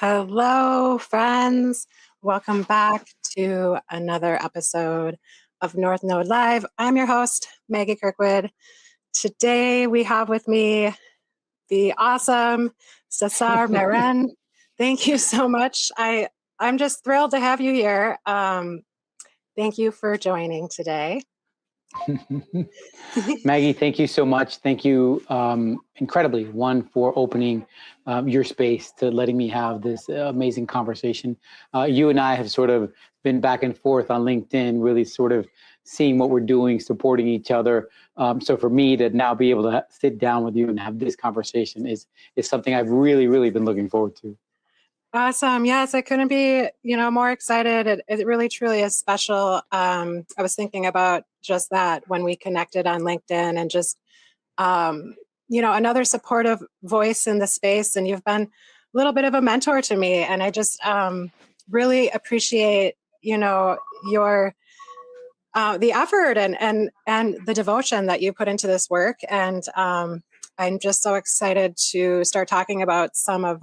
Hello, friends. Welcome back to another episode of North Node Live. I'm your host, Maggie Kirkwood. Today we have with me the awesome Cesar Marin. Thank you so much. I'm just thrilled to have you here. Thank you for joining today. Maggie, thank you so much. Thank you incredibly, one, for opening your space to letting me have this amazing conversation. You and I have sort of been back and forth on LinkedIn, really sort of seeing what we're doing, supporting each other. So for me to now be able to sit down with you and have this conversation is something I've really, really been looking forward to. Awesome. Yes, I couldn't be, more excited. It really, truly is special. I was thinking about just that when we connected on LinkedIn and just, another supportive voice in the space. And you've been a little bit of a mentor to me. And I just really appreciate, your the effort and the devotion that you put into this work. And I'm just so excited to start talking about some of,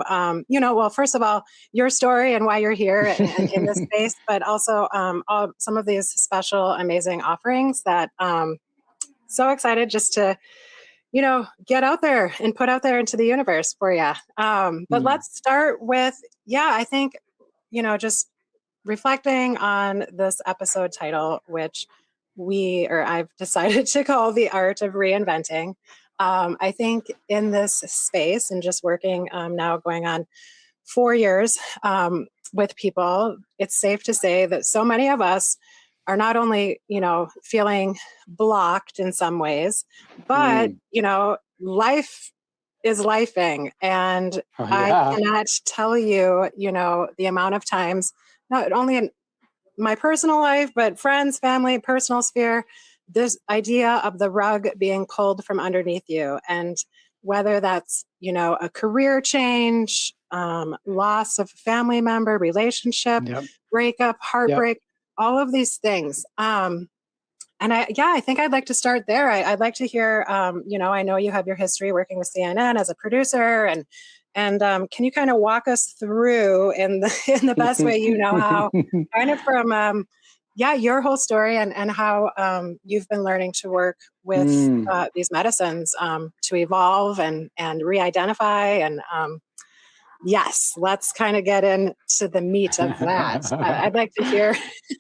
first of all, your story and why you're here and in this space, but also some of these special, amazing offerings that so excited just to, get out there and put out there into the universe for you. But let's start with, I think, just reflecting on this episode title, which I've decided to call The Art of Reinventing. I think in this space and just working now going on 4 years with people, it's safe to say that so many of us are not only, feeling blocked in some ways, but, life is lifing. And I cannot tell you, the amount of times, not only in my personal life, but friends, family, personal sphere, this idea of the rug being pulled from underneath you. And whether that's, a career change, loss of a family member, relationship, breakup, heartbreak, all of these things. And I think I'd like to start there. I'd like to hear, I know you have your history working with CNN as a producer, and can you kind of walk us through in the best way you know how, kind of from your whole story and how you've been learning to work with these medicines to evolve and re-identify. And yes, let's kind of get into the meat of that. I'd like to hear,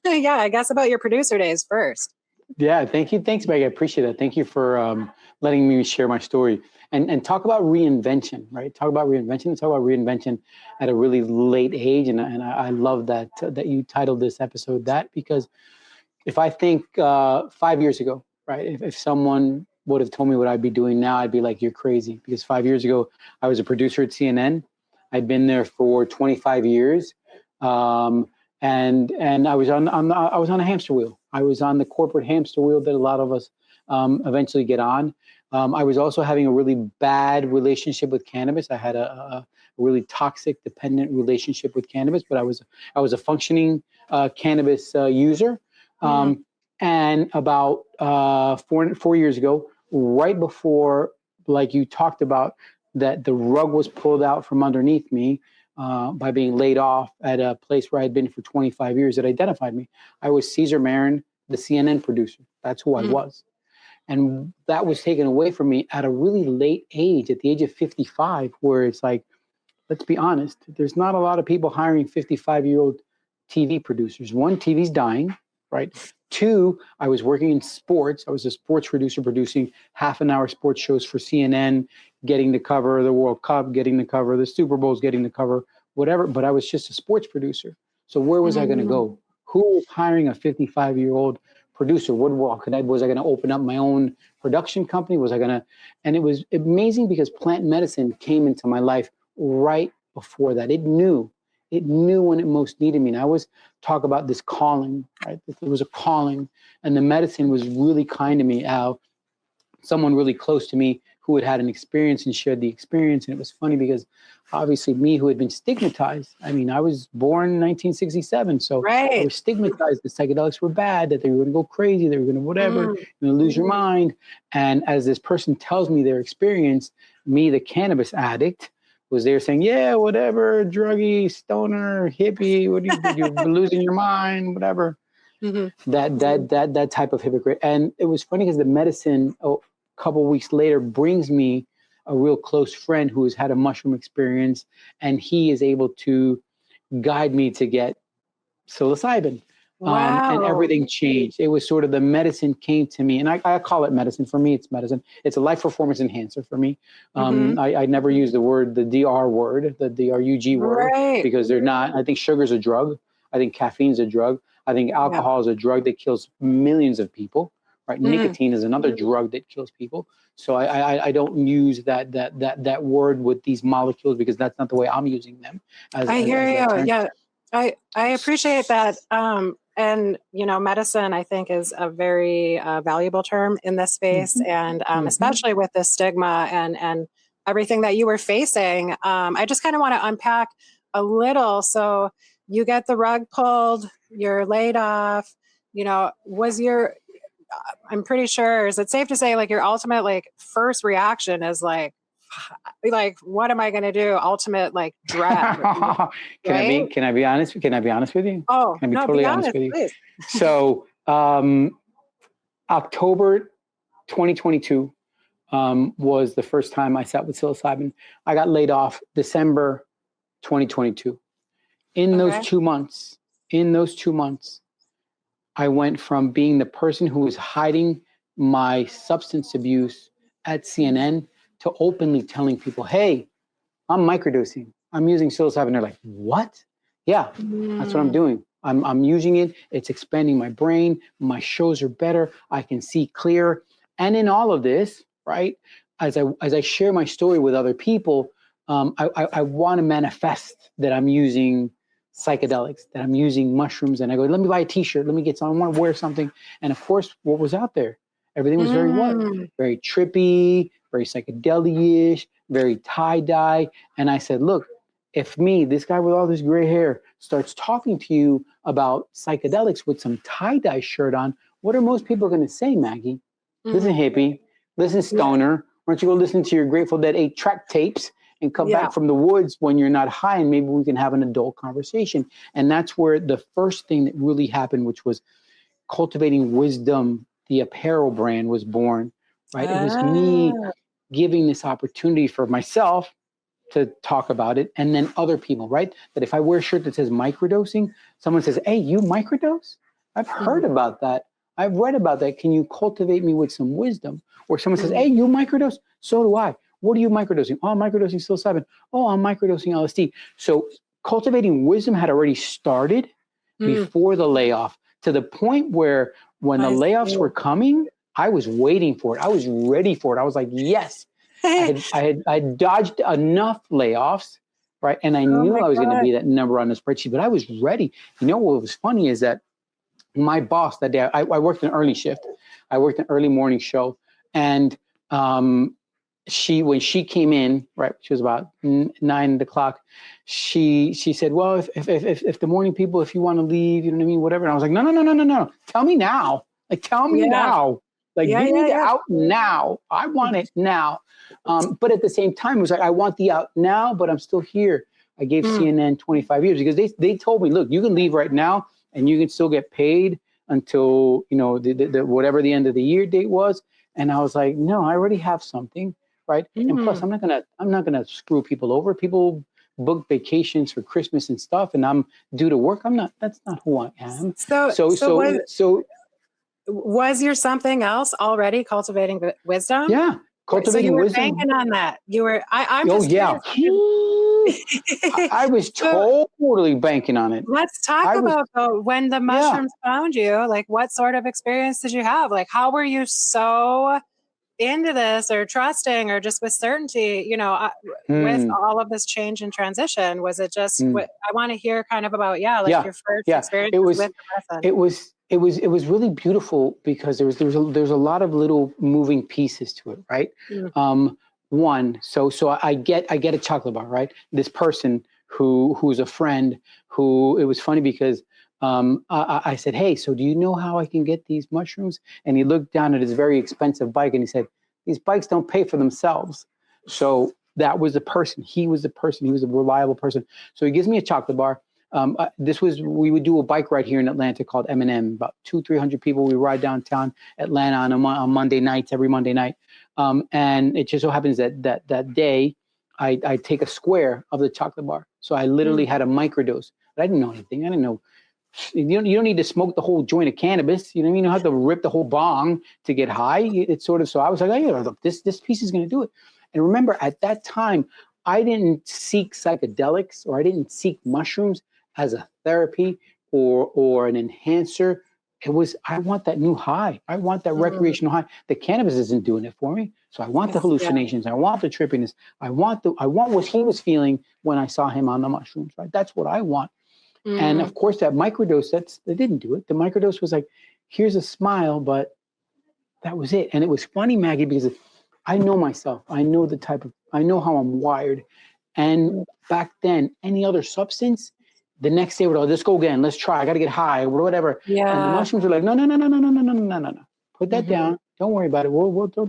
I guess about your producer days first. Yeah, thank you. Thanks, Maggie. I appreciate that. Thank you for letting me share my story and talk about reinvention, right? Talk about reinvention at a really late age. And I love that you titled this episode that, because if I think 5 years ago, right, if someone would have told me what I'd be doing now, I'd be like, you're crazy. Because 5 years ago, I was a producer at CNN. I'd been there for 25 years. And I was on a hamster wheel. I was on the corporate hamster wheel that a lot of us eventually get on. I was also having a really bad relationship with cannabis. I had a really toxic, dependent relationship with cannabis, but I was a functioning cannabis user. And about 4 years ago, right before, like you talked about, that the rug was pulled out from underneath me by being laid off at a place where I'd been for 25 years that identified me. I was Cesar Marin, the CNN producer. That's who I was. And that was taken away from me at a really late age, at the age of 55, where it's like, let's be honest, there's not a lot of people hiring 55-year-old TV producers. One, TV's dying, right? Two, I was working in sports. I was a sports producer producing half-an-hour sports shows for CNN, getting the cover of the World Cup, getting the cover of the Super Bowls, getting the cover, whatever. But I was just a sports producer. So where was I going to go? Who was hiring a 55-year-old producer? Was I going to open up my own production company? And it was amazing because plant medicine came into my life right before that. It knew when it most needed me. And I always talk about this calling, right? There was a calling, and the medicine was really kind to me. Someone really close to me who had an experience and shared the experience. And it was funny because obviously me, who had been stigmatized. I mean, I was born in 1967. So I was stigmatized that psychedelics were bad, that they were going to go crazy, they were going to whatever, you're going to lose your mind. And as this person tells me their experience, me, the cannabis addict, was there saying, yeah, whatever, druggy, stoner, hippie, what do you do? You're losing your mind, whatever. That type of hypocrite. And it was funny because the medicine a couple weeks later brings me a real close friend who has had a mushroom experience, and he is able to guide me to get psilocybin. And everything changed. It was sort of the medicine came to me, and I call it medicine. For me, it's medicine. It's a life performance enhancer for me. I never use the DR word, the DRUG word, because they're not. I think sugar's a drug. I think caffeine's a drug. I think alcohol is a drug that kills millions of people. Right? Nicotine is another drug that kills people. So I don't use that word with these molecules because that's not the way I'm using them. I hear you. Yeah, I appreciate that. And, medicine, I think, is a very valuable term in this space. And especially with the stigma and everything that you were facing, I just kind of want to unpack a little. So you get the rug pulled, you're laid off, I'm pretty sure, is it safe to say, like, your ultimate, first reaction is like, what am I going to do? Ultimate, dread. Can I be honest? Can I be honest with you? Oh, can I be totally honest with you? Please. So, October 2022 was the first time I sat with psilocybin. I got laid off December 2022. In those 2 months, I went from being the person who was hiding my substance abuse at CNN to openly telling people, hey, I'm microdosing. I'm using psilocybin. They're like, what? Yeah, that's what I'm doing. I'm using it. It's expanding my brain. My shows are better. I can see clear. And in all of this, right, as I share my story with other people, I want to manifest that I'm using psychedelics, that I'm using mushrooms. And I go, let me buy a t-shirt. Let me get some. I want to wear something. And of course, what was out there? Everything was very trippy, very psychedelic-ish, very tie-dye. And I said, look, if me, this guy with all this gray hair, starts talking to you about psychedelics with some tie-dye shirt on, what are most people going to say, Maggie? Listen, hippie. Listen, stoner. Why don't you go listen to your Grateful Dead 8-track tapes and come back from the woods when you're not high, and maybe we can have an adult conversation. And that's where the first thing that really happened, which was Cultivating Wisdom, the apparel brand, was born, right? It was me giving this opportunity for myself to talk about it, and then other people, right? That if I wear a shirt that says microdosing, someone says, hey, you microdose? I've heard about that. I've read about that. Can you cultivate me with some wisdom? Or someone says, hey, you microdose? So do I. What are you microdosing? Oh, I'm microdosing psilocybin. Oh, I'm microdosing LSD. So Cultivating Wisdom had already started before the layoff, to the point where when the layoffs were coming, I was waiting for it. I was ready for it. I was like, yes. I dodged enough layoffs, right? And I knew I was going to be that number on the spreadsheet, but I was ready. You know what was funny is that my boss that day, I worked an early shift. I worked an early morning show. And when she came in, right, she was about 9 o'clock, she said, well, if the morning people, if you want to leave, you know what I mean, whatever. And I was like, no. Tell me now. Like, tell me now. Like, give me the out now. I want it now. But at the same time, it was like, I want the out now, but I'm still here. I gave CNN 25 years because they told me, look, you can leave right now and you can still get paid until, the whatever the end of the year date was. And I was like, no, I already have something, right? And plus, I'm not gonna screw people over. People book vacations for Christmas and stuff, and I'm due to work. That's not who I am. So was your something else already Cultivating Wisdom? Yeah, Cultivating Wisdom. So you were banking on that. You were. I'm just I was totally banking on it. Let's talk about when the mushrooms found you. Like, what sort of experience did you have? Like, how were you so into this, or trusting, or just with certainty? With all of this change and transition, was it just? I want to hear kind of about your first experience with the medicine. It was really beautiful because there's a lot of little moving pieces to it, right? One, so I get a chocolate bar, right? This person who's a friend who, it was funny because I said, hey, so do you know how I can get these mushrooms? And he looked down at his very expensive bike and he said, these bikes don't pay for themselves. So that was the person. He was the person. He was a reliable person. So he gives me a chocolate bar. We would do a bike ride here in Atlanta called M&M, about 200-300 people. We ride downtown Atlanta on Monday nights, every Monday night. And it just so happens that day, I take a square of the chocolate bar. So I literally had a microdose, but I didn't know anything. I didn't know. You don't need to smoke the whole joint of cannabis. You know, you don't have to rip the whole bong to get high. It's sort of, so I was like, oh, yeah, look, this piece is going to do it. And remember, at that time, I didn't seek psychedelics, or I didn't seek mushrooms as a therapy or an enhancer. It was, I want that new high. I want that recreational high. The cannabis isn't doing it for me. So I want the hallucinations. I want the trippiness. I want what he was feeling when I saw him on the mushrooms, right? That's what I want. And of course, that microdose, they didn't do it. The microdose was like, here's a smile, but that was it. And it was funny, Maggie, because I know myself. I know I know how I'm wired. And back then, any other substance, the next day, let's go again. Let's try. I got to get high or whatever. Yeah. And the mushrooms were like, no. Put that down. Don't worry about it.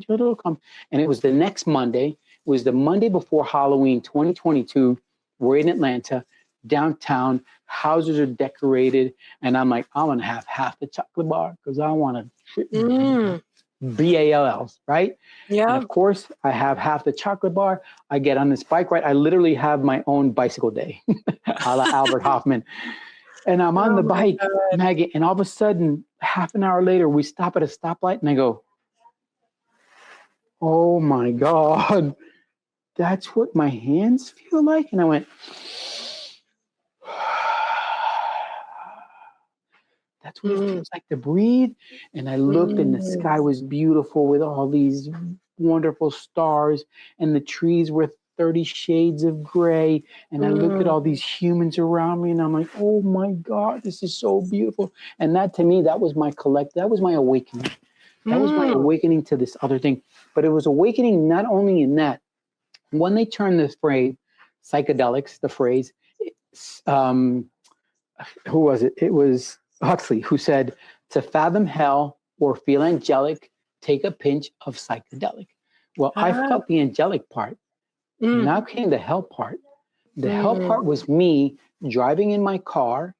It'll come. And it was the next Monday. It was the Monday before Halloween 2022. We're in Atlanta, downtown. Houses are decorated. And I'm like, I'm going to have half the chocolate bar because I want to BALLs, right? Yeah. And of course, I have half the chocolate bar. I get on this bike ride. I literally have my own bicycle day, a la Albert Hoffman. And I'm on the bike, Maggie, and all of a sudden, half an hour later, we stop at a stoplight, and I go, oh my God, that's what my hands feel like? And I went, that's what it feels like to breathe. And I looked and the sky was beautiful with all these wonderful stars, and the trees were 30 shades of gray. And I looked at all these humans around me, and I'm like, oh my God, this is so beautiful. And that, to me, that was my awakening. That was my awakening to this other thing. But it was awakening not only in that, when they turned this phrase, psychedelics, the phrase, who was it? It was Huxley, who said, to fathom hell or feel angelic, take a pinch of psychedelic. Well, I felt the angelic part. Now came the hell part. The hell part was me driving in my car,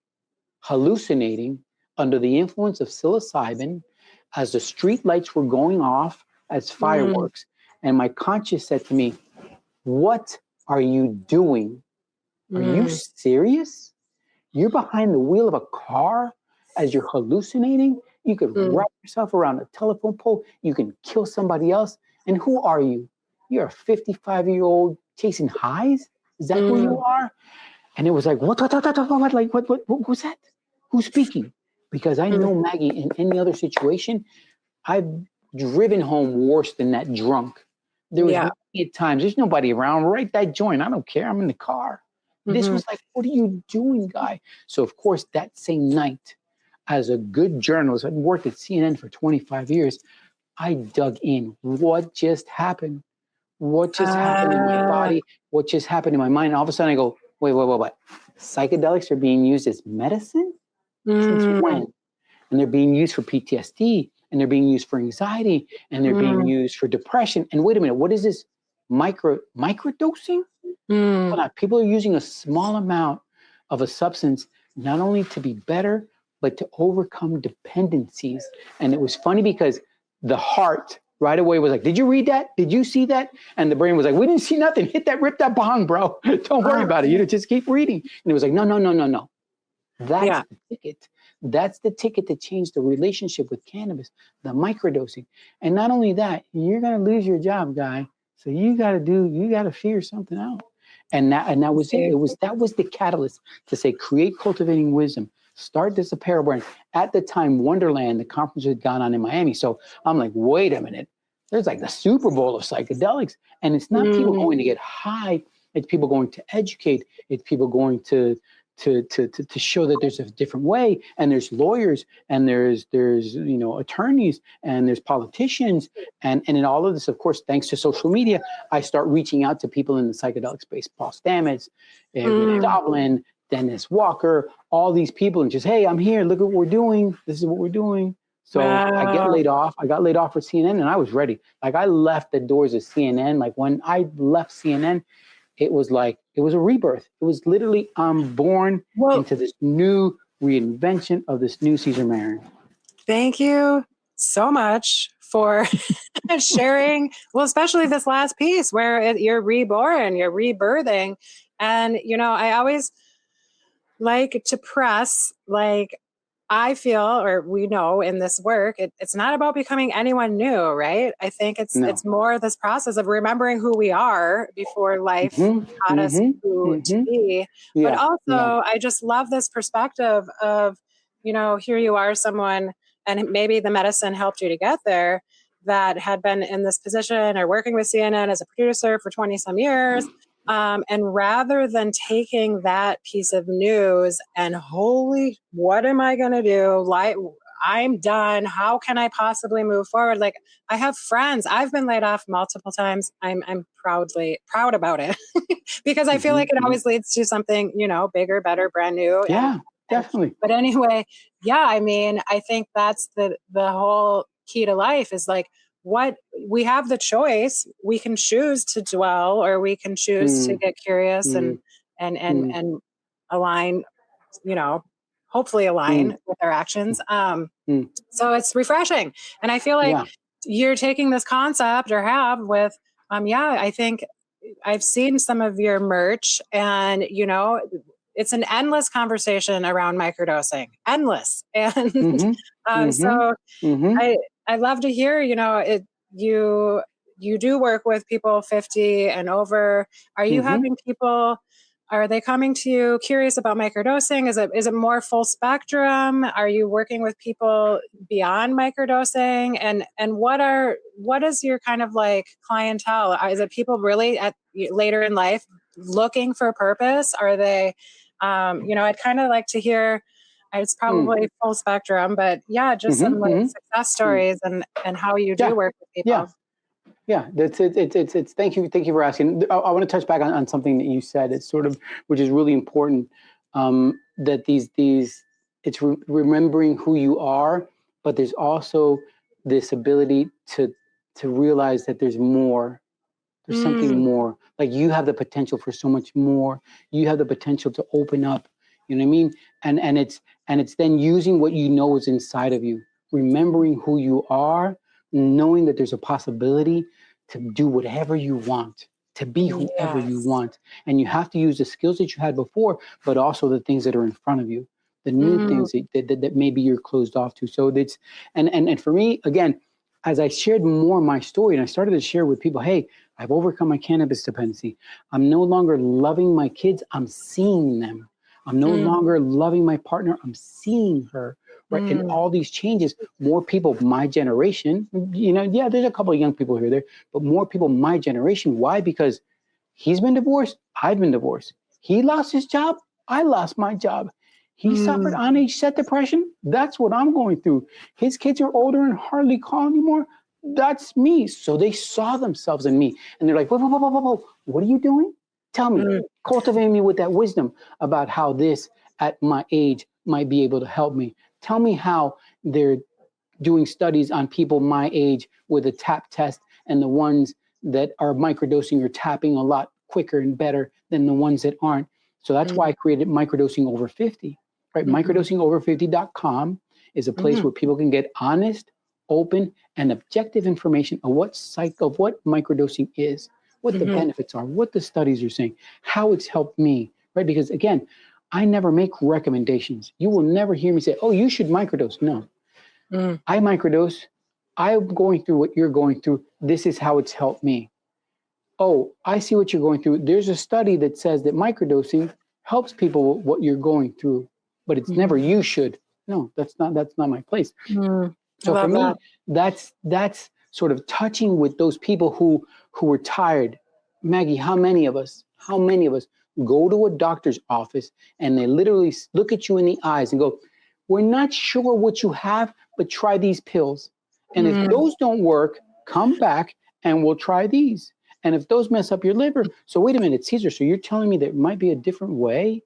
hallucinating under the influence of psilocybin as the street lights were going off as fireworks. And my conscience said to me, what are you doing? Are you serious? You're behind the wheel of a car as you're hallucinating? You could wrap yourself around a telephone pole. You can kill somebody else. And who are you? You're a 55-year-old chasing highs? Is that who you are? And it was like, what, like, what was that? Who's speaking? Because I know, Maggie, in any other situation, I've driven home worse than that drunk. There was many times, there's nobody around, write that joint. I don't care. I'm in the car. This was like, what are you doing, guy? So, of course, that same night, as a good journalist, I'd worked at CNN for 25 years, I dug in. What just happened? What just happened in my body? What just happened in my mind? And all of a sudden I go, wait. Psychedelics are being used as medicine? Since when? And they're being used for PTSD, and they're being used for anxiety, and they're being used for depression. And wait a minute, what is this? Microdosing? People are using a small amount of a substance, not only to be better, but to overcome dependencies. And it was funny because the heart right away was like, did you read that? Did you see that? And the brain was like, we didn't see nothing. Rip that bong, bro. Don't worry about it. You just keep reading. And it was like, no. That's the ticket. That's the ticket to change the relationship with cannabis, the microdosing. And not only that, you're going to lose your job, guy. So you got to figure something out. And that was it. That was the catalyst to say, create Cultivating Wisdom. Start this apparel brand. At the time, Wonderland, the conference had gone on in Miami. So I'm like, wait a minute. There's like the Super Bowl of psychedelics. And it's not people going to get high. It's people going to educate. It's people going to show that there's a different way. And there's lawyers, and there's attorneys, and there's politicians. And in all of this, of course, thanks to social media, I start reaching out to people in the psychedelic space, Paul Stamets, Rick Doblin, Dennis Walker, all these people, and just, hey, I'm here. Look at what we're doing. This is what we're doing. So I get Wow. laid off. I got laid off for CNN, and I was ready. Like, I left the doors of CNN. Like, when I left CNN, it was a rebirth. It was literally, I'm born Well, into this new reinvention of this new Cesar Marin. thank you so much for sharing. Well, especially this last piece where you're reborn, you're rebirthing. And, I always like to press, like, I feel, or we know in this work, it's not about becoming anyone new, right? I think No. it's more this process of remembering who we are before life taught us who to be. But Yeah. also, Yeah. I just love this perspective of, here you are, someone, and maybe the medicine helped you to get there, that had been in this position or working with CNN as a producer for 20 some years. And rather than taking that piece of news and holy, what am I going to do? Like, I'm done. How can I possibly move forward? Like, I have friends. I've been laid off multiple times. I'm proud about it because I feel like it always leads to something, bigger, better, brand new. Yeah, definitely. But anyway, yeah, I mean, I think that's the whole key to life is like, what we have the choice, we can choose to dwell, or we can choose to get curious and align, hopefully align with our actions. So it's refreshing. And I feel like you're taking this concept, or have, with, I think I've seen some of your merch, and, it's an endless conversation around microdosing, endless. And so I love to hear, you do work with people 50 and over. Are you having people, are they coming to you curious about microdosing? Is it more full spectrum? Are you working with people beyond microdosing? And what is your kind of like clientele? Is it people really at later in life looking for purpose? Are they, I'd kind of like to hear. It's probably full spectrum, but yeah, just some like success stories and how you do work with people. Yeah, that's it. It's thank you for asking. I want to touch back on something that you said. It's sort of, which is really important. That it's remembering who you are, but there's also this ability to realize that there's more. There's something more. Like, you have the potential for so much more. You have the potential to open up. You know what I mean? And it's then using what you know is inside of you, remembering who you are, knowing that there's a possibility to do whatever you want, to be whoever you want. And you have to use the skills that you had before, but also the things that are in front of you, the new things that maybe you're closed off to. So that's, and for me, again, as I shared more of my story, and I started to share with people, hey, I've overcome my cannabis dependency. I'm no longer loving my kids. I'm seeing them. I'm no longer loving my partner. I'm seeing her, right? And all these changes, more people, my generation, there's a couple of young people here, there, but more people, my generation. Why? Because he's been divorced. I've been divorced. He lost his job. I lost my job. He suffered onset depression. That's what I'm going through. His kids are older and hardly call anymore. That's me. So they saw themselves in me, and they're like, whoa, what are you doing? Tell me, cultivate me with that wisdom about how this at my age might be able to help me. Tell me how they're doing studies on people my age with a tap test, and the ones that are microdosing or tapping a lot quicker and better than the ones that aren't. So that's why I created Microdosing Over 50, right? Microdosingover50.com is a place where people can get honest, open, and objective information of what microdosing is, what the benefits are, what the studies are saying, how it's helped me, right? Because again, I never make recommendations. You will never hear me say, oh, you should microdose. No, I microdose. I'm going through what you're going through. This is how it's helped me. Oh, I see what you're going through. There's a study that says that microdosing helps people with what you're going through, but it's never you should. No, that's not my place. So for me, that's sort of touching with those people who were tired. Maggie, how many of us go to a doctor's office and they literally look at you in the eyes and go, we're not sure what you have, but try these pills. And if those don't work, come back and we'll try these. And if those mess up your liver, so wait a minute, Cesar, so you're telling me there might be a different way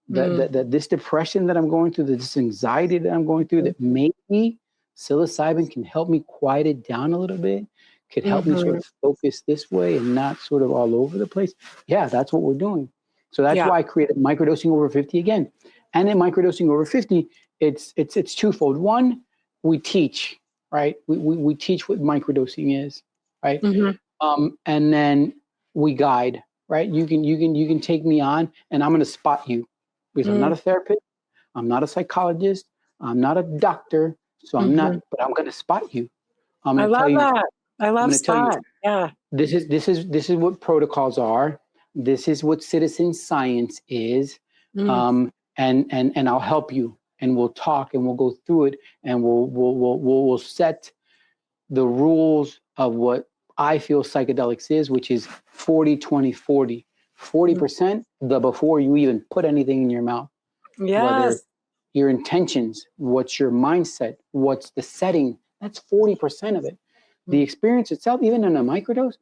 that this depression that I'm going through, this anxiety that I'm going through, that maybe psilocybin can help me quiet it down a little bit, could help me sort Mm-hmm. of focus this way and not sort of all over the place. Yeah, that's what we're doing. So that's Yeah. why I created microdosing over 50 again. And in microdosing over 50, it's twofold. One, we teach, right? We teach what microdosing is, right? Mm-hmm. And then we guide, right? You can take me on, and I'm going to spot you because I'm not a therapist, I'm not a psychologist, I'm not a doctor, so I'm not. Mm-hmm. But I'm going to spot you. I'm I going to tell love you. that. I I'm love going to tell you. Spot. Yeah. This is what protocols are. This is what citizen science is. Mm. And I'll help you, and we'll talk, and we'll go through it, and we'll set the rules of what I feel psychedelics is, which is 40, 20, 40. 40% the before you even put anything in your mouth, whether Yes. your intentions, what's your mindset, what's the setting, that's 40% of it. The experience itself, even in a microdose,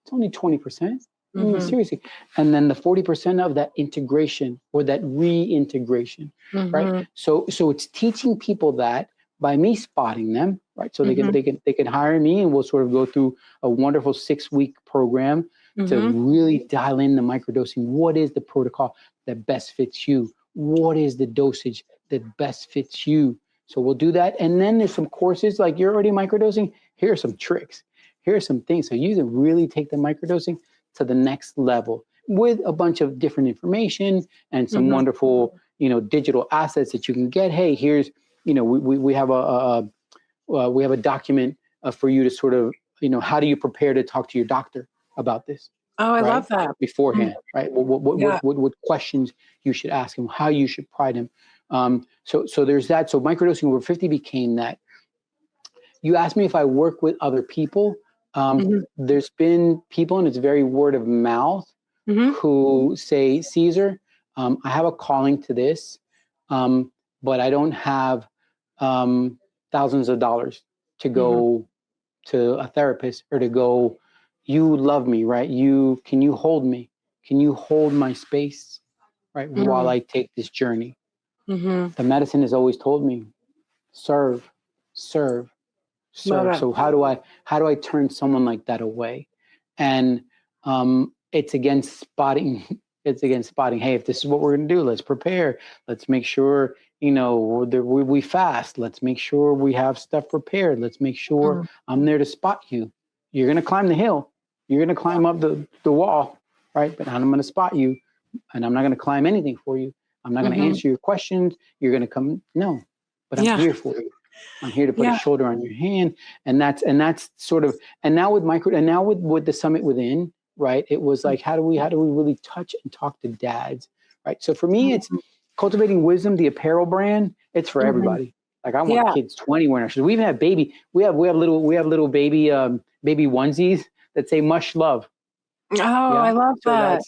it's only 20%. I mean, Mm-hmm. seriously. And then the 40% of that integration or that reintegration, right? Mm-hmm. So it's teaching people that by me spotting them, right? So Mm-hmm. they can hire me, and we'll sort of go through a wonderful 6-week program to really dial in the microdosing. What is the protocol that best fits you? What is the dosage that best fits you? So we'll do that. And then there's some courses, like you're already microdosing. Here are some tricks. Here are some things. So you can really take the microdosing to the next level with a bunch of different information and some wonderful, digital assets that you can get. Hey, here's, we have a document for you to sort of, how do you prepare to talk to your doctor about this? Oh, I Right love that. beforehand, right? What questions you should ask him, how you should pride him. So there's that. So microdosing over 50 became that. You asked me if I work with other people. There's been people, and it's very word of mouth, who say, Cesar, I have a calling to this, but I don't have thousands of dollars to go to a therapist or to go, you love me, right? Can you hold me? Can you hold my space, right? While I take this journey. The medicine has always told me, serve, serve, Love serve. it. So how do I turn someone like that away? And it's against spotting. It's against spotting. Hey, if this is what we're going to do, let's prepare. Let's make sure we fast. Let's make sure we have stuff prepared. Let's make sure I'm there to spot you. You're going to climb the hill. You're going to climb up the wall, right? But I'm going to spot you, and I'm not going to climb anything for you. I'm not going to answer your questions. You're going to come. No, but I'm here for you. I'm here to put a shoulder on your hand, and that's sort of. And now with the summit within, right? It was like, how do we really touch and talk to dads, right? So for me, it's Cultivating Wisdom, the apparel brand. It's for everybody. Like I want kids 20 wearing our shoes. We even have baby. We have little baby baby onesies that say "mush love." Oh, I love that.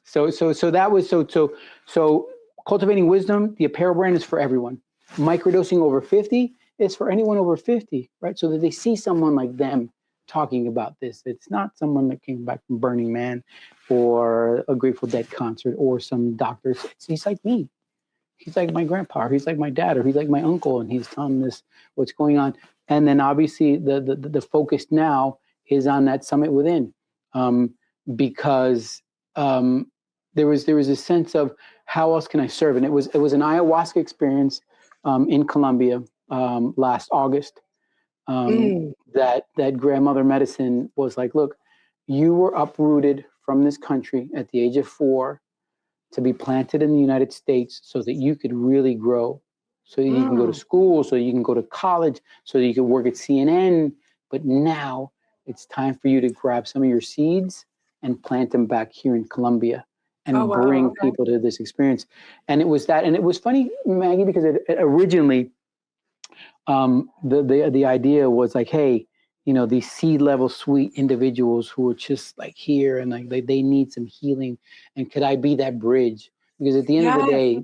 So that was so Cultivating Wisdom, the apparel brand, is for everyone. Microdosing over 50 is for anyone over 50, right? So that they see someone like them talking about this. It's not someone that came back from Burning Man or a Grateful Dead concert or some doctor. He's like me. He's like my grandpa, or he's like my dad, or he's like my uncle, and he's telling this what's going on. And then obviously the focus now is on that summit within, because there was a sense of how else can I serve, and it was an ayahuasca experience in Colombia last August. That grandmother medicine was like, look, you were uprooted from this country at the age of 4 to be planted in the United States so that you could really grow, so that you can go to school, so you can go to college, so that you can work at CNN. But now it's time for you to grab some of your seeds and plant them back here in Colombia and bring people to this experience. And it was that, and it was funny, Maggie, because it originally, the idea was like, hey, these seed level sweet individuals who are just like here and like they need some healing, and could I be that bridge? Because at the end of the day,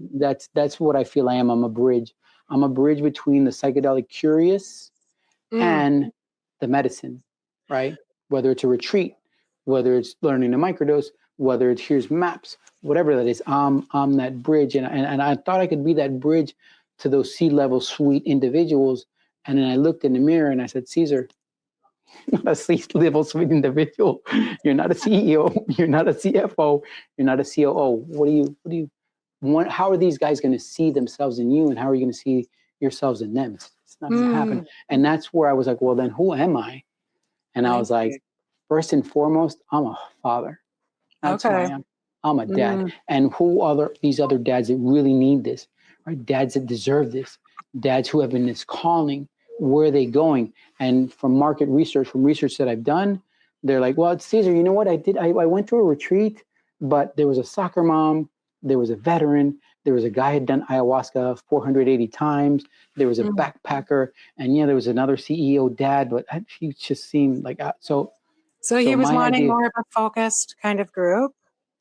that's what I feel I am. I'm a bridge. I'm a bridge between the psychedelic curious and the medicine, right? Whether it's a retreat, whether it's learning to microdose, whether it's here's maps, whatever that is, I'm that bridge, and I thought I could be that bridge to those seed level sweet individuals. And then I looked in the mirror and I said, Cesar, you're not a C-level suite individual. You're not a CEO. You're not a CFO. You're not a COO. What do you want? How are these guys going to see themselves in you? And how are you going to see yourselves in them? It's not going to happen. And that's where I was like, well, then who am I? And I was like, first and foremost, I'm a father. That's who I am. I'm a dad. And who are these other dads that really need this, right? Dads that deserve this. Dads who have been this calling. Where are they going? And from market research, from research that I've done, they're like, well, Cesar, you know what I did? I went to a retreat, but there was a soccer mom, there was a veteran, there was a guy who had done ayahuasca 480 times, there was a backpacker, and there was another CEO dad, but he just seemed like, so he was wanting more of a focused kind of group?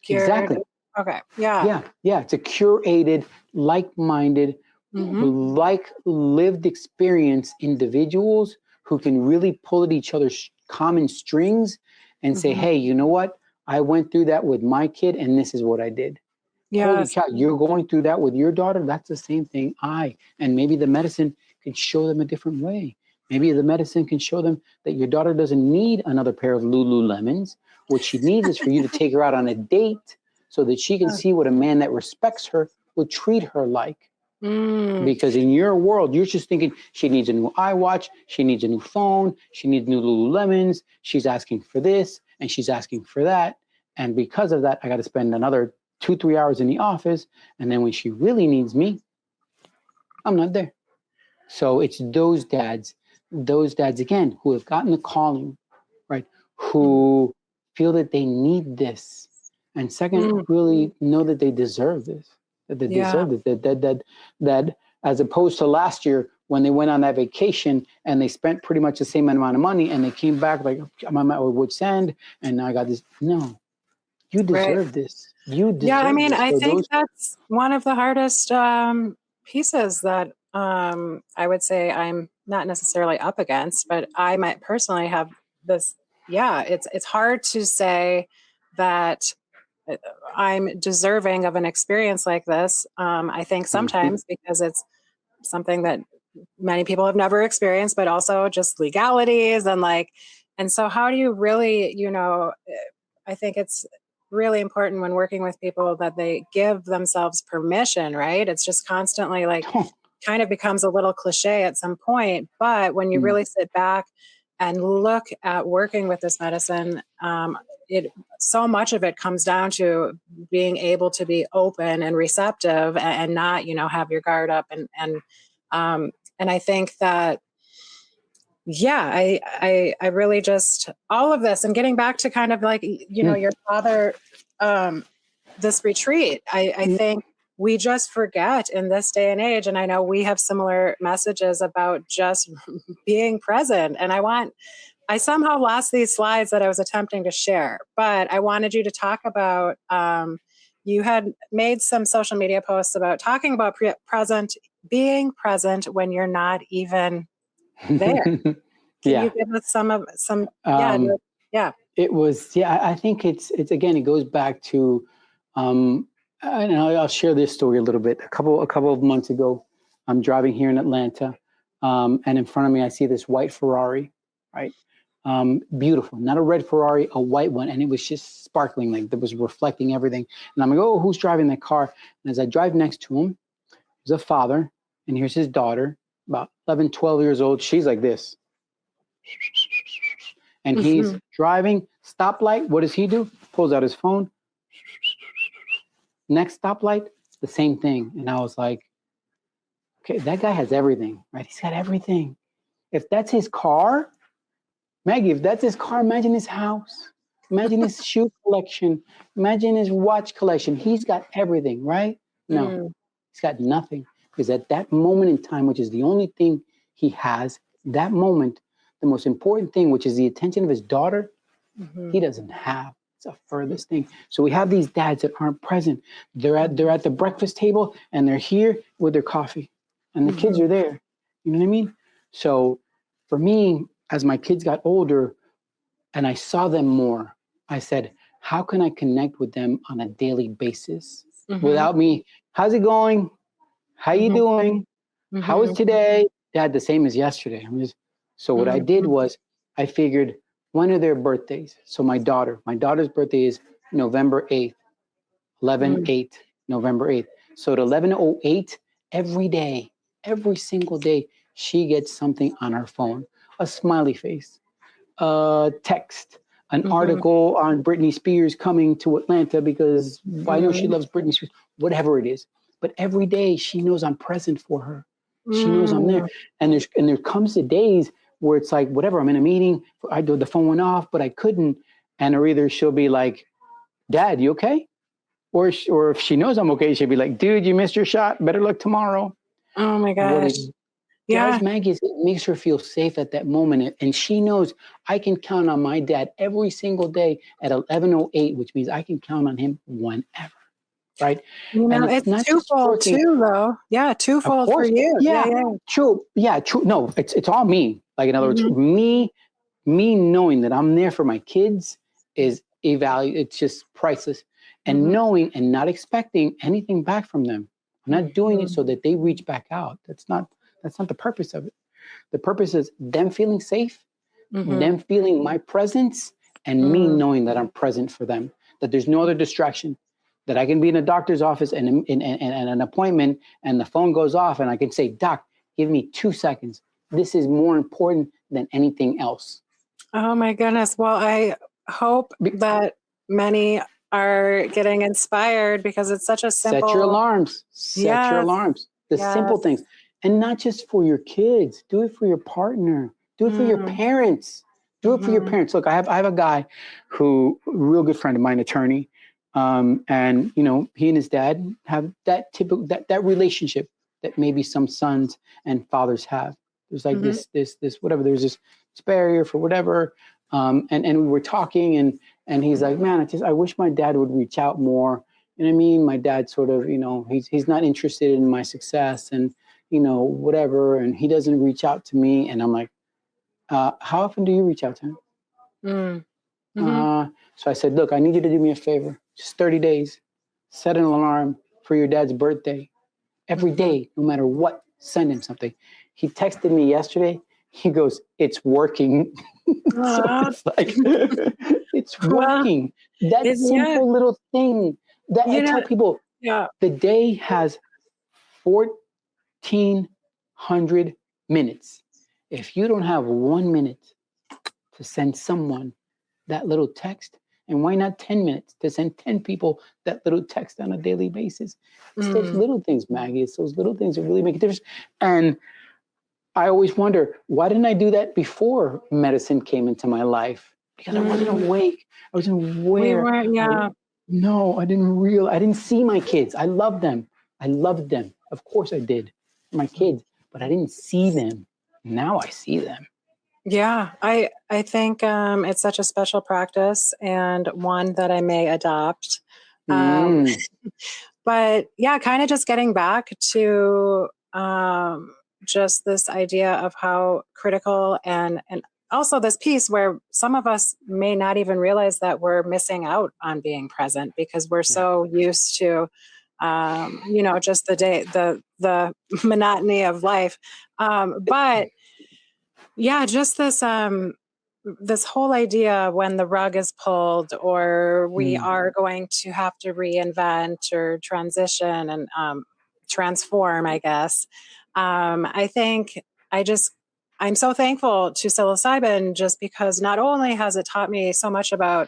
Exactly. Okay. Yeah. Yeah. It's a curated, like-minded, like lived experience individuals who can really pull at each other's common strings and say, hey, you know what? I went through that with my kid and this is what I did. Holy cow, you're going through that with your daughter? That's the same thing. And maybe the medicine can show them a different way. Maybe the medicine can show them that your daughter doesn't need another pair of Lululemons. What she needs is for you to take her out on a date so that she can see what a man that respects her would treat her like. Because in your world, you're just thinking she needs a new iWatch, she needs a new phone, she needs new Lululemons, she's asking for this, and she's asking for that. And because of that, I got to spend another 2-3 hours in the office. And then when she really needs me, I'm not there. So it's those dads again, who have gotten the calling, right? Who feel that they need this. And second, really know that they deserve this. That they deserve it. That as opposed to last year when they went on that vacation and they spent pretty much the same amount of money and they came back like, I'm at my wit's end and now I got this. No, you deserve this. You deserve I mean, this. I think that's one of the hardest pieces that I would say I'm not necessarily up against, but I might personally have this. Yeah, it's hard to say that I'm deserving of an experience like this. I think sometimes because it's something that many people have never experienced, but also just legalities and so how do you really, I think it's really important when working with people that they give themselves permission, right? It's just constantly kind of becomes a little cliche at some point, but when you really sit back and look at working with this medicine, so much of it comes down to being able to be open and receptive and not, have your guard up. And I think that, I really just, all of this and getting back to kind of your father, this retreat, I think we just forget in this day and age. And I know we have similar messages about just being present. And I somehow lost these slides that I was attempting to share, but I wanted you to talk about, you had made some social media posts about talking about being present when you're not even there. Can you give us some? It was, I think it's again, it goes back to, and I'll share this story a little bit. A couple of months ago, I'm driving here in Atlanta, and in front of me, I see this white Ferrari, right? Beautiful, not a red Ferrari, a white one. And it was just sparkling, like that was reflecting everything. And I'm like, oh, who's driving that car? And as I drive next to him, there's a father, and here's his daughter, about 11, 12 years old. She's like this. And he's driving, stoplight. What does he do? Pulls out his phone. Next stoplight, the same thing. And I was like, okay, that guy has everything, right? He's got everything. If that's his car, Maggie, if that's his car, imagine his house. Imagine his shoe collection. Imagine his watch collection. He's got everything, right? No, he's got nothing. Because at that moment in time, which is the only thing he has, that moment, the most important thing, which is the attention of his daughter, he doesn't have. It's the furthest thing. So we have these dads that aren't present. They're at the breakfast table and they're here with their coffee and the kids are there. You know what I mean? So for me, as my kids got older and I saw them more, I said, how can I connect with them on a daily basis without me? How's it going? How you doing? How was today? Dad, the same as yesterday. So what I did was I figured, when are their birthdays? So my daughter's birthday is November 8th, 11/8, November 8th. So at 11:08, every day, every single day, she gets something on her phone, a smiley face, a text, an article on Britney Spears coming to Atlanta because I know she loves Britney Spears, whatever it is. But every day she knows I'm present for her. She knows I'm there. And there comes the days where it's like, whatever, I'm in a meeting, the phone went off, but I couldn't. And or either she'll be like, Dad, you okay? Or if she knows I'm okay, she'll be like, dude, you missed your shot. Better luck tomorrow. Oh my What gosh. it Yeah. does, Maggie, is it makes her feel safe at that moment. And she knows I can count on my dad every single day at 11:08, which means I can count on him whenever. Right. You know, And it's not just twofold working. too, though. Yeah, Of twofold for course. you. Yeah, Yeah. true. Yeah, true. No, it's all me. Like, in other words, me knowing that I'm there for my kids is it's just priceless. And knowing and not expecting anything back from them. I'm not doing it so that they reach back out. That's not the purpose of it. The purpose is them feeling safe, them feeling my presence, and me knowing that I'm present for them, that there's no other distraction, that I can be in a doctor's office and in an appointment and the phone goes off and I can say, Doc, give me 2 seconds. This is more important than anything else. Oh my goodness. Well, I hope that many are getting inspired because it's such a simple. Set your alarms. Set your alarms. The simple things. And not just for your kids. Do it for your partner. Do it for your parents. Do it for your parents. Look, I have a guy who, a real good friend of mine, attorney, and he and his dad have that typical that relationship that maybe some sons and fathers have. There's like this whatever. There's this barrier for whatever. And we were talking, and he's like, man, I wish my dad would reach out more. You know what I mean? My dad sort of, he's not interested in my success and, whatever. And he doesn't reach out to me. And I'm like, how often do you reach out to him? So I said, look, I need you to do me a favor. Just 30 days. Set an alarm for your dad's birthday. Every day, no matter what, send him something. He texted me yesterday. He goes, it's working. So it's like, it's working. That simple little thing that I tell people, the day has 1,400 minutes. If you don't have 1 minute to send someone that little text, and why not 10 minutes to send 10 people that little text on a daily basis? It's those little things, Maggie. It's those little things that really make a difference. And I always wonder, why didn't I do that before medicine came into my life? Because I wasn't awake. I wasn't aware. I didn't see my kids. I loved them. Of course I did. My kids, but I didn't see them. Now I see them. Yeah, I think it's such a special practice and one that I may adopt. But yeah, kind of just getting back to just this idea of how critical and also this piece where some of us may not even realize that we're missing out on being present because we're so used to just the monotony of life. But yeah, just this whole idea when the rug is pulled or we are going to have to reinvent or transition and transform, I guess. I think I'm so thankful to psilocybin just because not only has it taught me so much about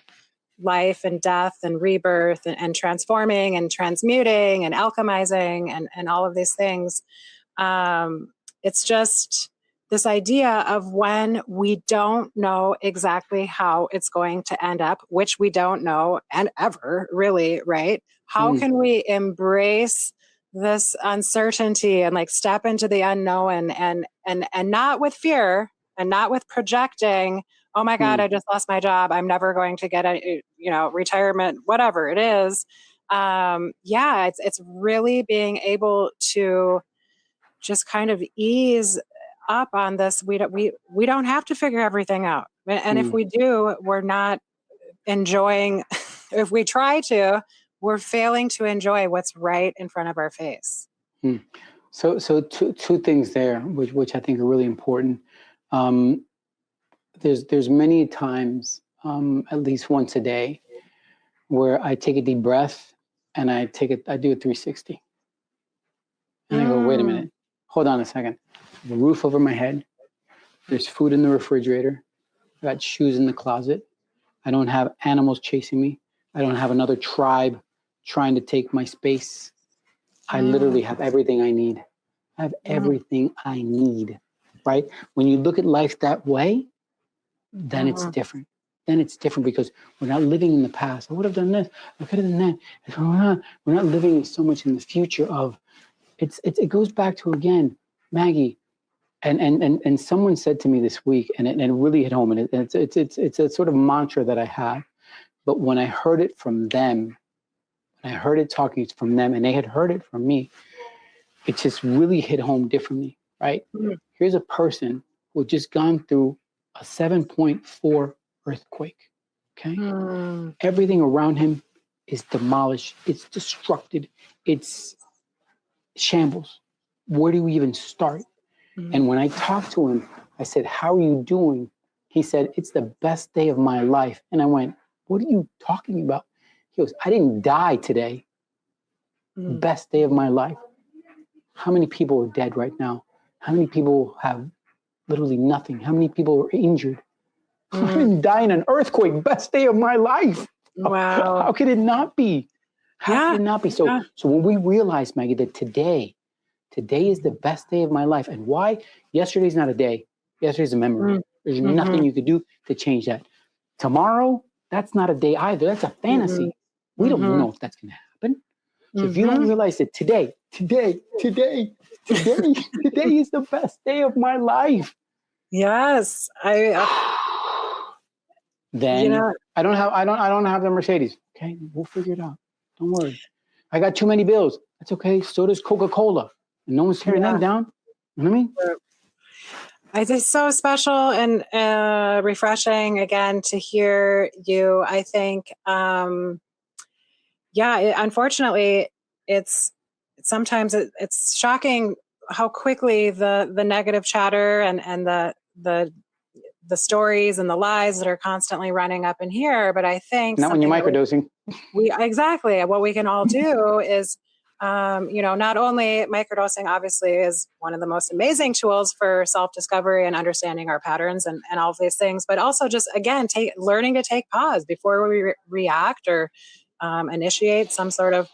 life and death and rebirth and transforming and transmuting and alchemizing and all of these things. It's just this idea of when we don't know exactly how it's going to end up, which we don't know and ever really, right? How can we embrace this uncertainty and like step into the unknown and not with fear and not with projecting, oh my God, I just lost my job. I'm never going to get a, retirement, whatever it is. It's really being able to just kind of ease up on this. We don't have to figure everything out. And if we do, we're not enjoying, if we try to, we're failing to enjoy what's right in front of our face. So two things there, which I think are really important. There's many times, at least once a day, where I take a deep breath and I do a 360. And I go, wait a minute, hold on a second. The roof over my head. There's food in the refrigerator. I got shoes in the closet. I don't have animals chasing me. I don't have another tribe trying to take my space. I literally have everything I need. I have everything I need, right? When you look at life that way, then it's different. Then it's different because we're not living in the past. I would have done this. I could have done that. We're not living so much in the future of it goes back to, again, Maggie, and someone said to me this week, and it really hit home, and it's a sort of mantra that I have. But when I heard it from them, when I heard it talking from them, and they had heard it from me, it just really hit home differently, right? Here's a person who had just gone through a 7.4 earthquake, okay? Everything around him is demolished. It's destructed. It's shambles. Where do we even start? And when I talked to him, I said, how are you doing? He said, it's the best day of my life. And I went, what are you talking about? He goes, I didn't die today. Best day of my life. How many people are dead right now? How many people have literally nothing? How many people are injured? I didn't die in an earthquake. Best day of my life. Wow. How could it not be? How could it not be? So when we realize, Maggie, that today is the best day of my life. And why? Yesterday's not a day. Yesterday's a memory. There's nothing you could do to change that. Tomorrow, that's not a day either. That's a fantasy. We don't know if that's going to happen. So if you don't realize that today is the best day of my life. Yes. Then I don't have the Mercedes. Okay, we'll figure it out. Don't worry. I got too many bills. That's okay. So does Coca-Cola. And no one's tearing that down. You know what I mean? It's so special and refreshing again to hear you. I think, unfortunately, it's sometimes it's shocking how quickly the negative chatter and the stories and the lies that are constantly running up in here. But I think not when you're microdosing. Exactly what we can all do is. Not only microdosing obviously is one of the most amazing tools for self-discovery and understanding our patterns and all of these things, but also just, again, learning to take pause before we react or initiate some sort of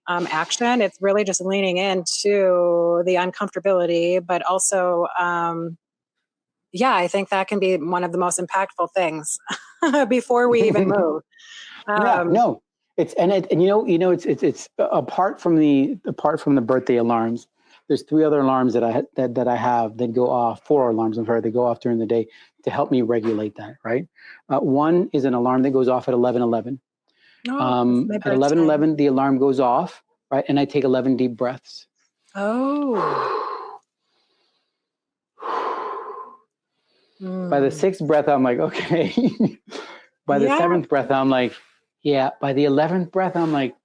action. It's really just leaning into the uncomfortability, but also, I think that can be one of the most impactful things before we even move. No. It's apart from the birthday alarms. There's 3 other alarms that I have that go off. 4 alarms I've heard that go off during the day to help me regulate that. Right. One is an alarm that goes off at 11:11. At 11:11, the alarm goes off. Right, and I take 11 deep breaths. Oh. By the 6th breath, I'm like, okay. By the 7th breath, I'm like, yeah. By the 11th breath, I'm like,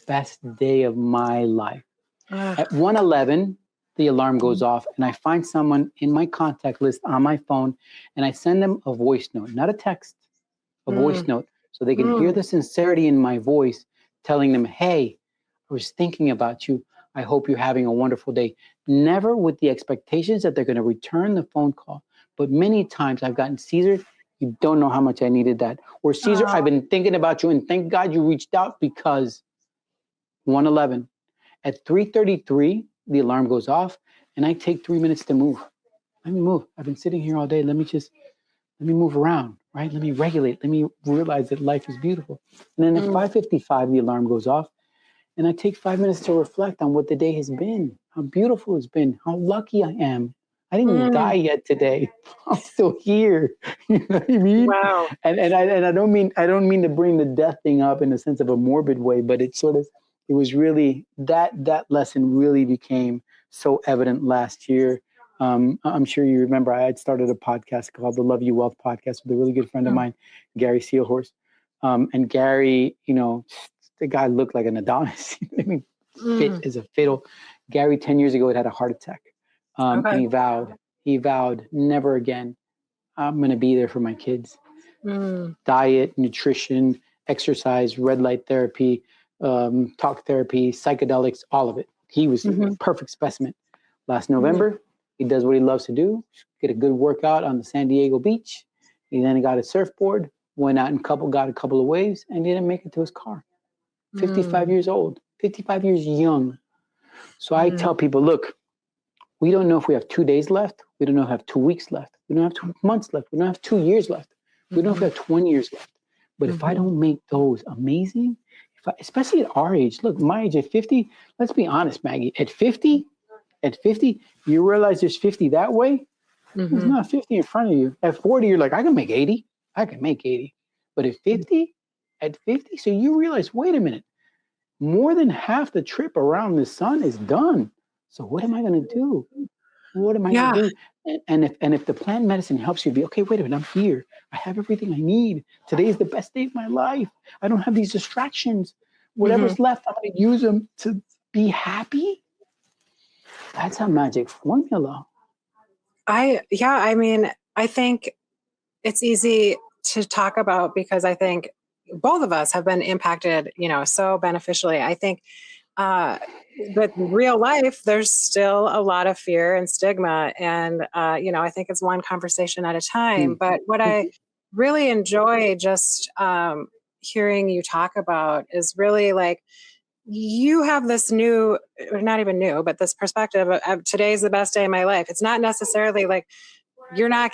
best day of my life. At 1:11, the alarm goes off, and I find someone in my contact list on my phone, and I send them a voice note, not a text, a voice note, so they can hear the sincerity in my voice, telling them, hey, I was thinking about you. I hope you're having a wonderful day. Never with the expectations that they're going to return the phone call. But many times I've gotten, Cesar, you don't know how much I needed that. Or Cesar, I've been thinking about you and thank God you reached out because 1:11. At 3:33, the alarm goes off and I take 3 minutes to move. Let me move. I've been sitting here all day. Let me move around, right? Let me regulate. Let me realize that life is beautiful. And then at 5:55, the alarm goes off and I take 5 minutes to reflect on what the day has been, how beautiful it's been, how lucky I am. I didn't die yet today. I'm still here. You know what I mean? Wow. And I don't mean to bring the death thing up in the sense of a morbid way, but it was really that lesson really became so evident last year. I'm sure you remember I had started a podcast called the Love You Wealth Podcast with a really good friend of mine, Gary Seahorse. And Gary, the guy looked like an Adonis. I mean, fit as a fatal. Gary 10 years ago had a heart attack, and Okay. he vowed never again. I'm going to be there for my kids. Diet, nutrition, exercise, red light therapy, talk therapy, psychedelics, all of it. He was a perfect specimen. Last November, he does what he loves to do, get a good workout on the San Diego beach. He then got a surfboard, went out and got a couple of waves, and didn't make it to his car. 55 years old, 55 years young. So I tell people, look, we don't know if we have 2 days left. We don't know if we have 2 weeks left. We don't have 2 months left. We don't have 2 years left. We don't know if we have 20 years left. But if I don't make those amazing, especially at our age, look, my age at 50, let's be honest, Maggie, at 50, you realize there's 50 that way. There's not 50 in front of you. At 40, you're like, I can make 80. I can make 80. But at 50, so you realize, wait a minute, more than half the trip around the sun is done. So what am I going to do? What am I going to do? And if the plant medicine helps you be, okay, wait a minute, I'm here. I have everything I need. Today is the best day of my life. I don't have these distractions. Whatever's left, I'm going to use them to be happy. That's a magic formula. I mean, I think it's easy to talk about because I think both of us have been impacted, so beneficially. I think, but real life, there's still a lot of fear and stigma. And, I think it's one conversation at a time. But what I really enjoy just hearing you talk about is really like, you have this new, or not even new, but this perspective of today's the best day of my life. It's not necessarily like you're not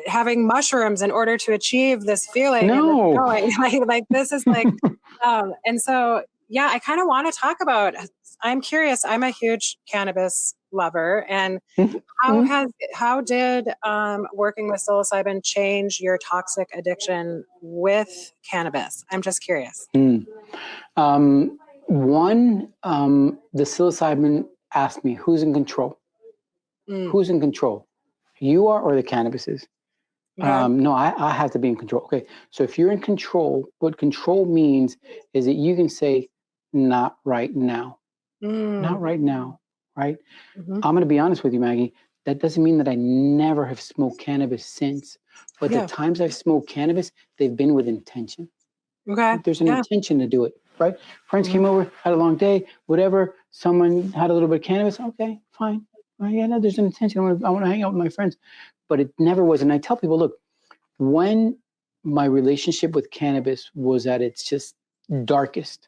having mushrooms in order to achieve this feeling. No. And this like this is like, and so, I kind of want to talk about, I'm curious, I'm a huge cannabis lover, and how did working with psilocybin change your toxic addiction with cannabis? I'm just curious. One, the psilocybin asked me, who's in control? Who's in control? You are or the cannabis is? No, I have to be in control. Okay, so if you're in control, what control means is that you can say, not right now. Not right now, right? I'm going to be honest with you, Maggie. That doesn't mean that I never have smoked cannabis since. But the times I've smoked cannabis, they've been with intention. Okay. There's an intention to do it, right? Friends came over, had a long day, whatever. Someone had a little bit of cannabis. Okay, fine. No, there's an intention. I want to hang out with my friends. But it never was. And I tell people, look, when my relationship with cannabis was at its just darkest,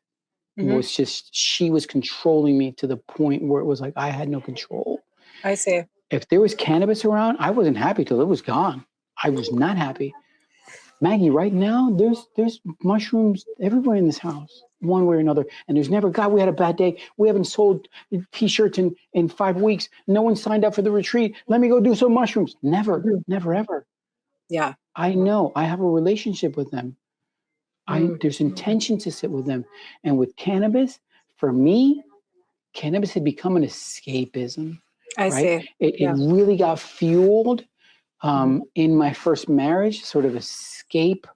was just, she was controlling me to the point where it was like I had no control. I see. If there was cannabis around, I wasn't happy till it was gone. I was not happy. Maggie, right now, there's mushrooms everywhere in this house, one way or another. And there's never, God, we had a bad day. We haven't sold T-shirts in 5 weeks. No one signed up for the retreat. Let me go do some mushrooms. Never, never, ever. Yeah. I know. I have a relationship with them. There's intention to sit with them. And with cannabis, for me, cannabis had become an escapism. I see. It really got fueled in my first marriage, sort of escape,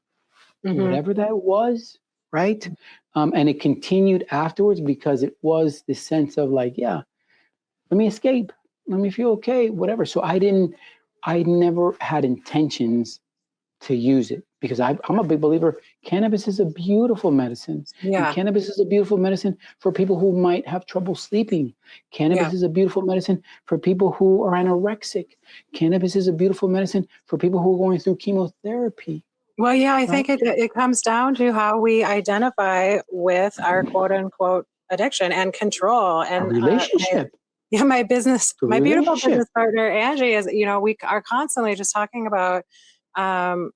whatever that was, right? And it continued afterwards because it was this sense of like, let me escape, let me feel okay, whatever. So I never had intentions to use it because I'm a big believer. Cannabis is a beautiful medicine. Yeah. And cannabis is a beautiful medicine for people who might have trouble sleeping. Cannabis is a beautiful medicine for people who are anorexic. Cannabis is a beautiful medicine for people who are going through chemotherapy. Well, I think it comes down to how we identify with our quote unquote addiction and control and relationship. My beautiful business partner, Angie, is, we are constantly just talking about, how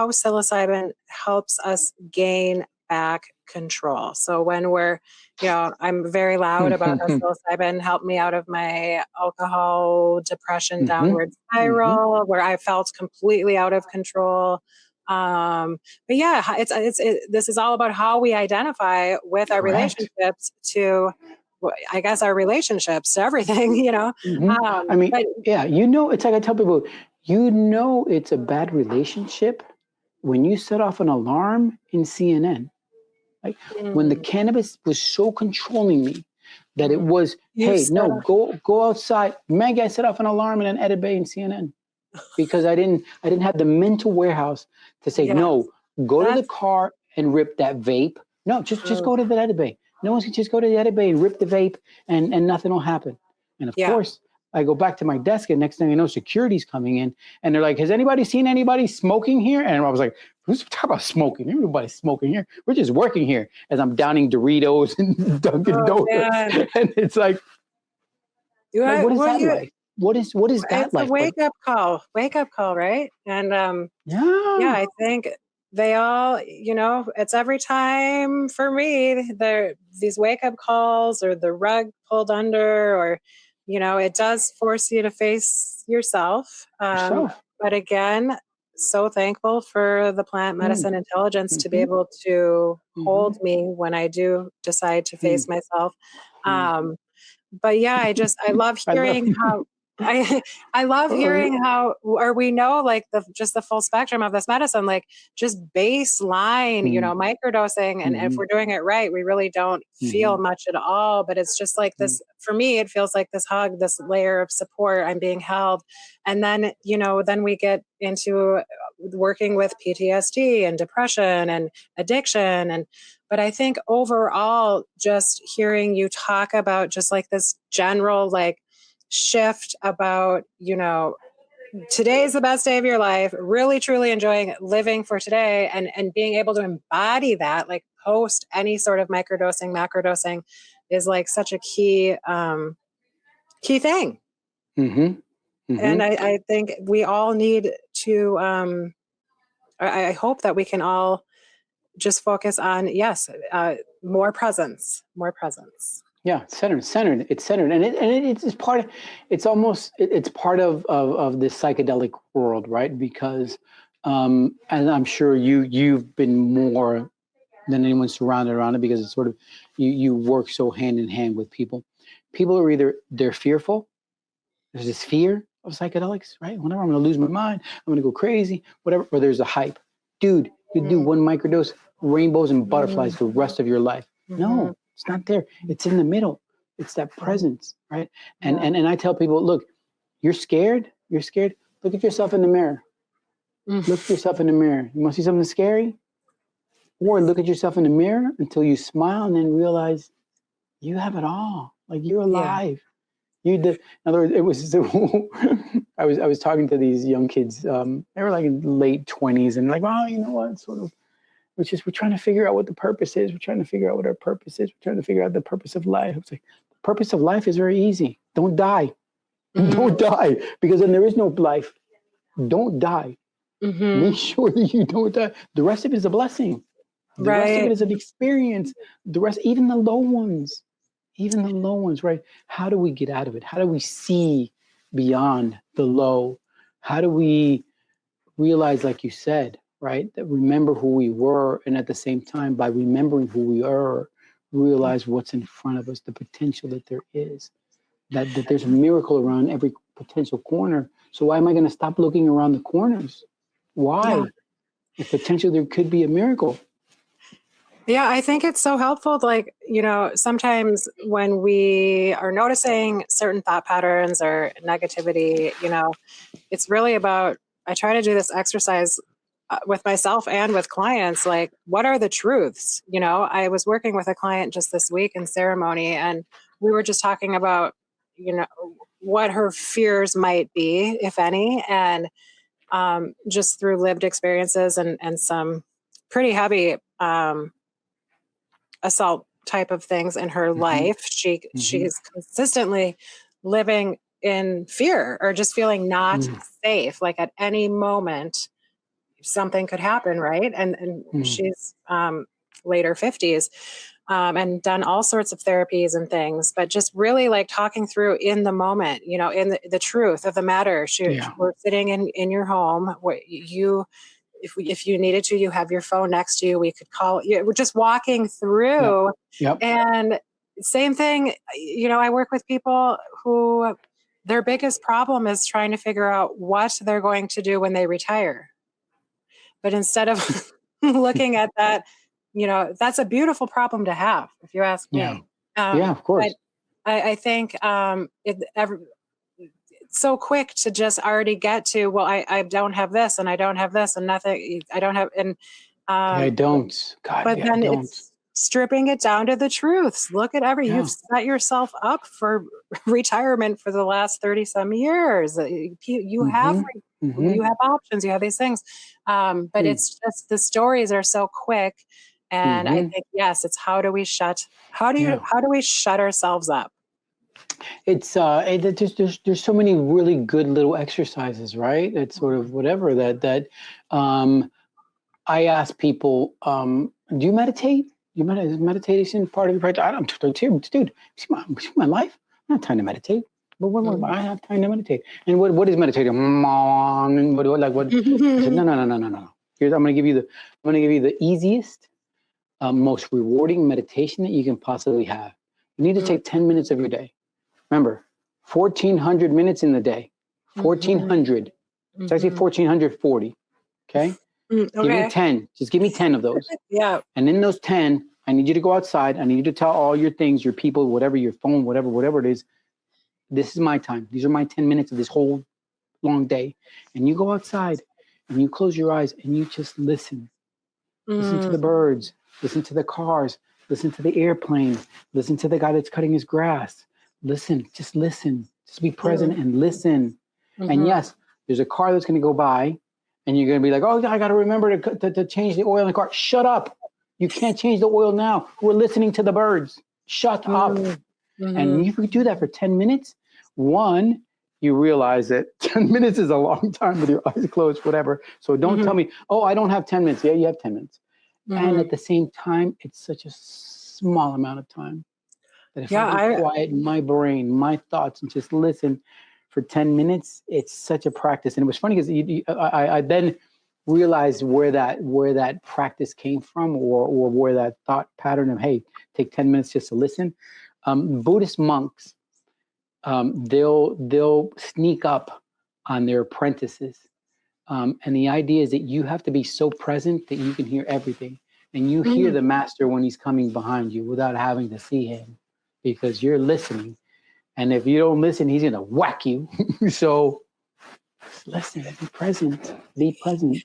psilocybin helps us gain back control. So when we're, I'm very loud about how psilocybin helped me out of my alcohol, depression, downward spiral, where I felt completely out of control. But this is all about how we identify with our relationships to, I guess, our relationships to everything, it's like I tell people, it's a bad relationship when you set off an alarm in CNN. Like when the cannabis was so controlling me that it was, hey, no, go outside. Maggie, I set off an alarm in an Edit Bay and CNN because I didn't have the mental warehouse to say, no, go to the car and rip that vape. No, just go to the Edit Bay. No one's just go to the Edit Bay and rip the vape and nothing will happen. And of course, I go back to my desk and next thing I know, security's coming in and they're like, has anybody seen anybody smoking here? And I was like, who's talking about smoking? Everybody's smoking here. We're just working here as I'm downing Doritos and Dunkin' Donuts. And it's like, what is that like? What is that it's like? It's a wake up call, right? And I think they all, it's every time for me, these wake up calls or the rug pulled under or, it does force you to face yourself. But again, so thankful for the plant medicine intelligence to be able to hold me when I do decide to face myself. But I love hearing how I love hearing how, or we know like the full spectrum of this medicine, like just baseline, microdosing. And if we're doing it right, we really don't feel much at all, but it's just like this, for me, it feels like this hug, this layer of support, I'm being held. And then, then we get into working with PTSD and depression and addiction. But I think overall, just hearing you talk about just like this general, like, shift about, today is the best day of your life, really, truly enjoying living for today and being able to embody that, like post any sort of microdosing, macrodosing is like such a key thing. And I think we all need to, I hope that we can all just focus on, more presence. Yeah, centered. It's centered, and it's part of. It's almost it's part of this psychedelic world, right? Because, and I'm sure you've been more than anyone surrounded around it because it's sort of you work so hand in hand with people. People are either they're fearful. There's this fear of psychedelics, right? Whenever I'm going to lose my mind, I'm going to go crazy, whatever. Or there's a hype, dude. You do one microdose, rainbows and butterflies the rest of your life. No. It's not there. It's in the middle. It's that presence, right? And I tell people, look, you're scared. Look at yourself in the mirror. Look at yourself in the mirror. You want to see something scary? Or look at yourself in the mirror until you smile and then realize you have it all. Like you're alive. You did. In other words, it was. I was talking to these young kids. They were like in late 20s and like, well, you know what? Sort of. We're trying to figure out what the purpose is. We're trying to figure out what our purpose is. We're trying to figure out the purpose of life. It's like, the purpose of life is very easy. Don't die. Don't die. Because then there is no life. Don't die. Make sure that you don't die. The rest of it is a blessing. The rest of it is an experience. The rest, even the low ones, right? How do we get out of it? How do we see beyond the low? How do we realize, like you said, right? That remember who we were, and at the same time, by remembering who we are, realize what's in front of us, the potential that there is, that there's a miracle around every potential corner. So why am I going to stop looking around the corners? Why? Yeah. If potential, there could be a miracle. Yeah, I think it's so helpful. Like, sometimes when we are noticing certain thought patterns or negativity, it's really about, I try to do this exercise with myself and with clients, like, what are the truths? I was working with a client just this week in ceremony, and we were just talking about, what her fears might be, if any, and just through lived experiences and some pretty heavy assault type of things in her life. She's consistently living in fear or just feeling not safe, like at any moment something could happen, right? And she's later 50s and done all sorts of therapies and things, but just really like talking through in the moment, in the truth of the matter. We're sitting in your home. If you needed to, you have your phone next to you. We could call you. We're just walking through. Yep. And same thing, I work with people who their biggest problem is trying to figure out what they're going to do when they retire. But instead of looking at that that's a beautiful problem to have, if you ask Yeah. me. Yeah, of course. But I think it's so quick to just already get to, well, I don't have this and I don't have this and nothing, I don't have, and Yeah, I don't. God, but yeah, I then don't. it's stripping it down to the truths. Look at Yeah. you've set yourself up for retirement for the last 30 some years. You have, Mm-hmm. you have options, you have these things. But it's just, the stories are so quick. And I think, yes, it's how do we shut ourselves up? It's there's so many really good little exercises, right? It's sort of whatever that I ask people, do you meditate? Is meditation part of your practice? I don't, dude, see my life? I'm not trying to meditate. But what I have time to meditate. And what is meditating? And what? I said, no. Here's, I'm gonna give you the easiest, most rewarding meditation that you can possibly have. You need to take 10 minutes of your day. Remember, 1,400 minutes in the day. 1,400. It's actually 1,440. Okay? Okay. Give me 10. Just give me 10 of those. Yeah. And in those 10, I need you to go outside. I need you to tell all your things, your people, whatever, your phone, whatever it is. This is my time. These are my 10 minutes of this whole long day. And you go outside and you close your eyes and you just listen. Listen to the birds. Listen to the cars. Listen to the airplane. Listen to the guy that's cutting his grass. Listen. Just be present and listen. And yes, there's a car that's going to go by and you're going to be like, oh, I got to remember to change the oil in the car. Shut up. You can't change the oil now. We're listening to the birds. Shut up. And if you do that for 10 minutes, one, you realize that 10 minutes is a long time with your eyes closed, whatever. So don't tell me, oh, I don't have 10 minutes. Yeah, you have 10 minutes. And at the same time, it's such a small amount of time that if I quiet my brain, my thoughts, and just listen for 10 minutes, it's such a practice. And it was funny because I then realized where that practice came from, or where that thought pattern of, hey, take 10 minutes just to listen. Buddhist monks, they'll sneak up on their apprentices. And the idea is that you have to be so present that you can hear everything. And you hear the master when he's coming behind you without having to see him, because you're listening. And if you don't listen, he's going to whack you. So just listen, be present, be present.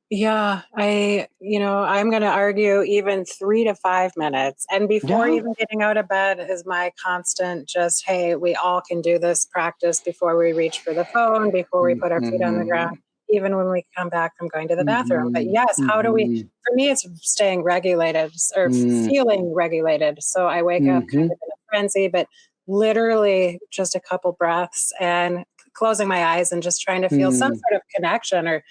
Yeah, I'm going to argue even 3 to 5 minutes. And before even getting out of bed is my constant just, hey, we all can do this practice before we reach for the phone, before we put our feet on the ground, even when we come back from going to the bathroom. But yes, how do we, for me, it's staying regulated or feeling regulated. So I wake up kind of in a frenzy, but literally just a couple breaths and closing my eyes and just trying to feel some sort of connection or,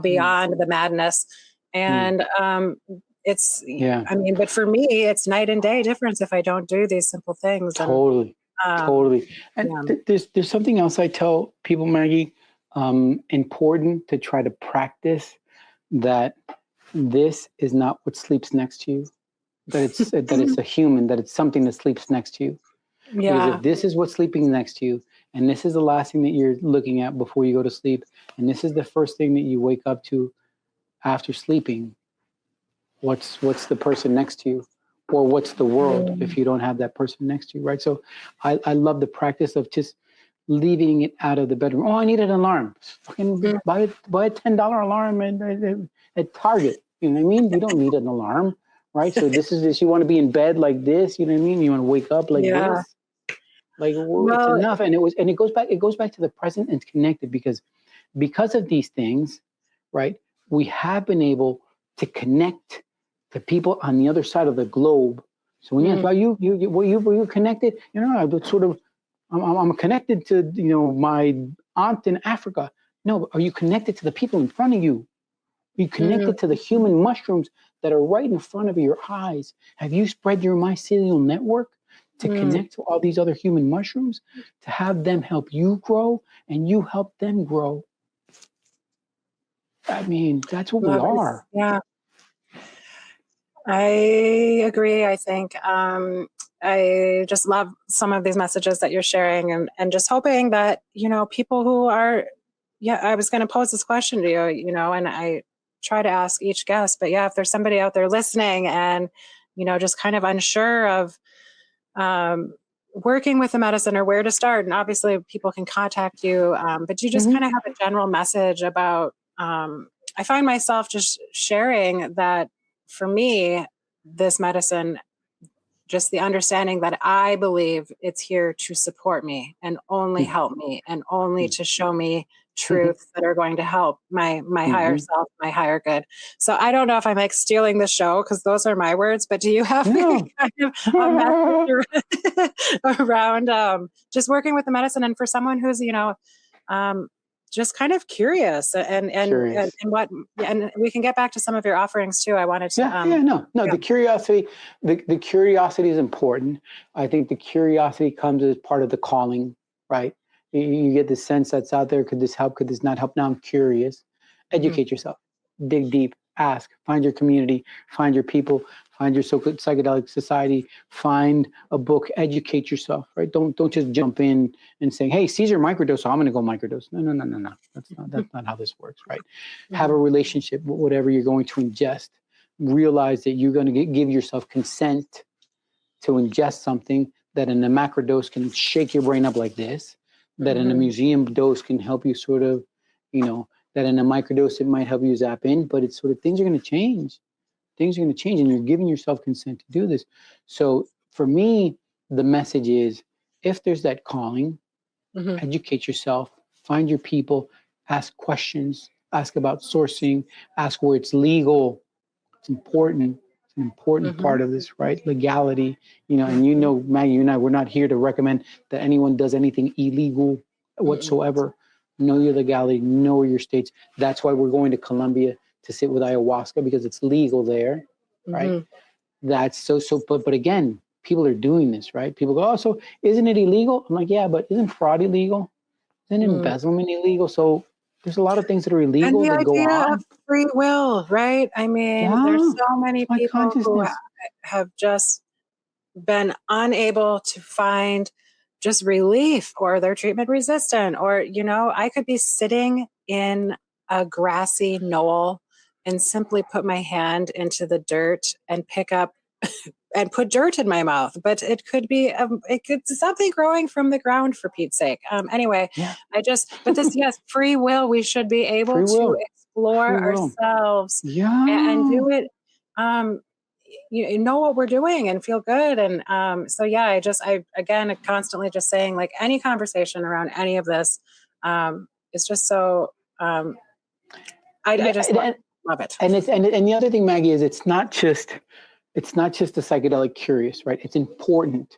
beyond the madness. And it's, but for me, it's night and day difference if I don't do these simple things. Totally. And there's something else I tell people, Maggie, important to try to practice, that this is not what sleeps next to you, that it's a human, that it's something that sleeps next to you. Yeah. Because if this is what's sleeping next to you, and this is the last thing that you're looking at before you go to sleep, and this is the first thing that you wake up to after sleeping, what's the person next to you? Or what's the world if you don't have that person next to you, right? So I love the practice of just leaving it out of the bedroom. Oh, I need an alarm. Fucking buy a $10 alarm at Target. You know what I mean? You don't need an alarm, right? So this you want to be in bed like this, you know what I mean? You want to wake up like this. Like, it's enough. And it goes back to the present and connected, because of these things, right? We have been able to connect to people on the other side of the globe. So when you ask, were you connected? I'm connected to, my aunt in Africa. No, are you connected to the people in front of you? Are you connected to the human mushrooms that are right in front of your eyes? Have you spread your mycelial network to connect to all these other human mushrooms, to have them help you grow and you help them grow? I mean, that's what we are. Yeah. I agree. I think I just love some of these messages that you're sharing, and just hoping that, people who are, I was going to pose this question to you, and try to ask each guest, but yeah, if there's somebody out there listening and, just kind of unsure of working with the medicine or where to start, and obviously people can contact you, but you just kind of have a general message about, I find myself just sharing that for me, this medicine, just the understanding that I believe it's here to support me and only help me and only to show me truths that are going to help my higher self, my higher good. So I don't know if I'm like stealing the show because those are my words, but do you have kind of a message around just working with the medicine, and for someone who's, just kind of curious and what, and we can get back to some of your offerings too. I wanted to, the curiosity is important. I think the curiosity comes as part of the calling, right? You get the sense that's out there. Could this help? Could this not help? Now I'm curious. Educate yourself, dig deep, ask, find your community, find your people, find your psychedelic society, find a book, educate yourself, right? Don't just jump in and say, hey, Cesar microdose, so I'm going to go microdose. No. That's not how this works, right? Have a relationship with whatever you're going to ingest. Realize that you're going to give yourself consent to ingest something that in a macrodose can shake your brain up like this, that in a museum dose can help you sort of, that in a microdose it might help you zap in, but it's sort of things are going to change. Things are going to change, and you're giving yourself consent to do this. So for me, the message is, if there's that calling, educate yourself, find your people, ask questions, ask about sourcing, ask where it's legal. It's important. It's an important part of this, right? Legality, and Maggie, you and I, we're not here to recommend that anyone does anything illegal whatsoever. Know your legality, know your states. That's why we're going to Colombia to sit with ayahuasca, because it's legal there, right? That's so, but again, people are doing this, right? People go, oh, so isn't it illegal? I'm like, yeah, but isn't fraud illegal? Isn't embezzlement illegal? So there's a lot of things that are illegal that go on. And the idea of free will, right? I mean, there's so many people who have just been unable to find just relief, or they're treatment resistant, or, I could be sitting in a grassy knoll and simply put my hand into the dirt and pick up and put dirt in my mouth, but it could be something growing from the ground, for Pete's sake. Anyway, but this, yes, free will. We should be able to explore ourselves and do it. Know what we're doing and feel good. And I again constantly just saying, like, any conversation around any of this is just so. I just love it. And the other thing, Maggie, is it's not just the psychedelic curious, right? It's important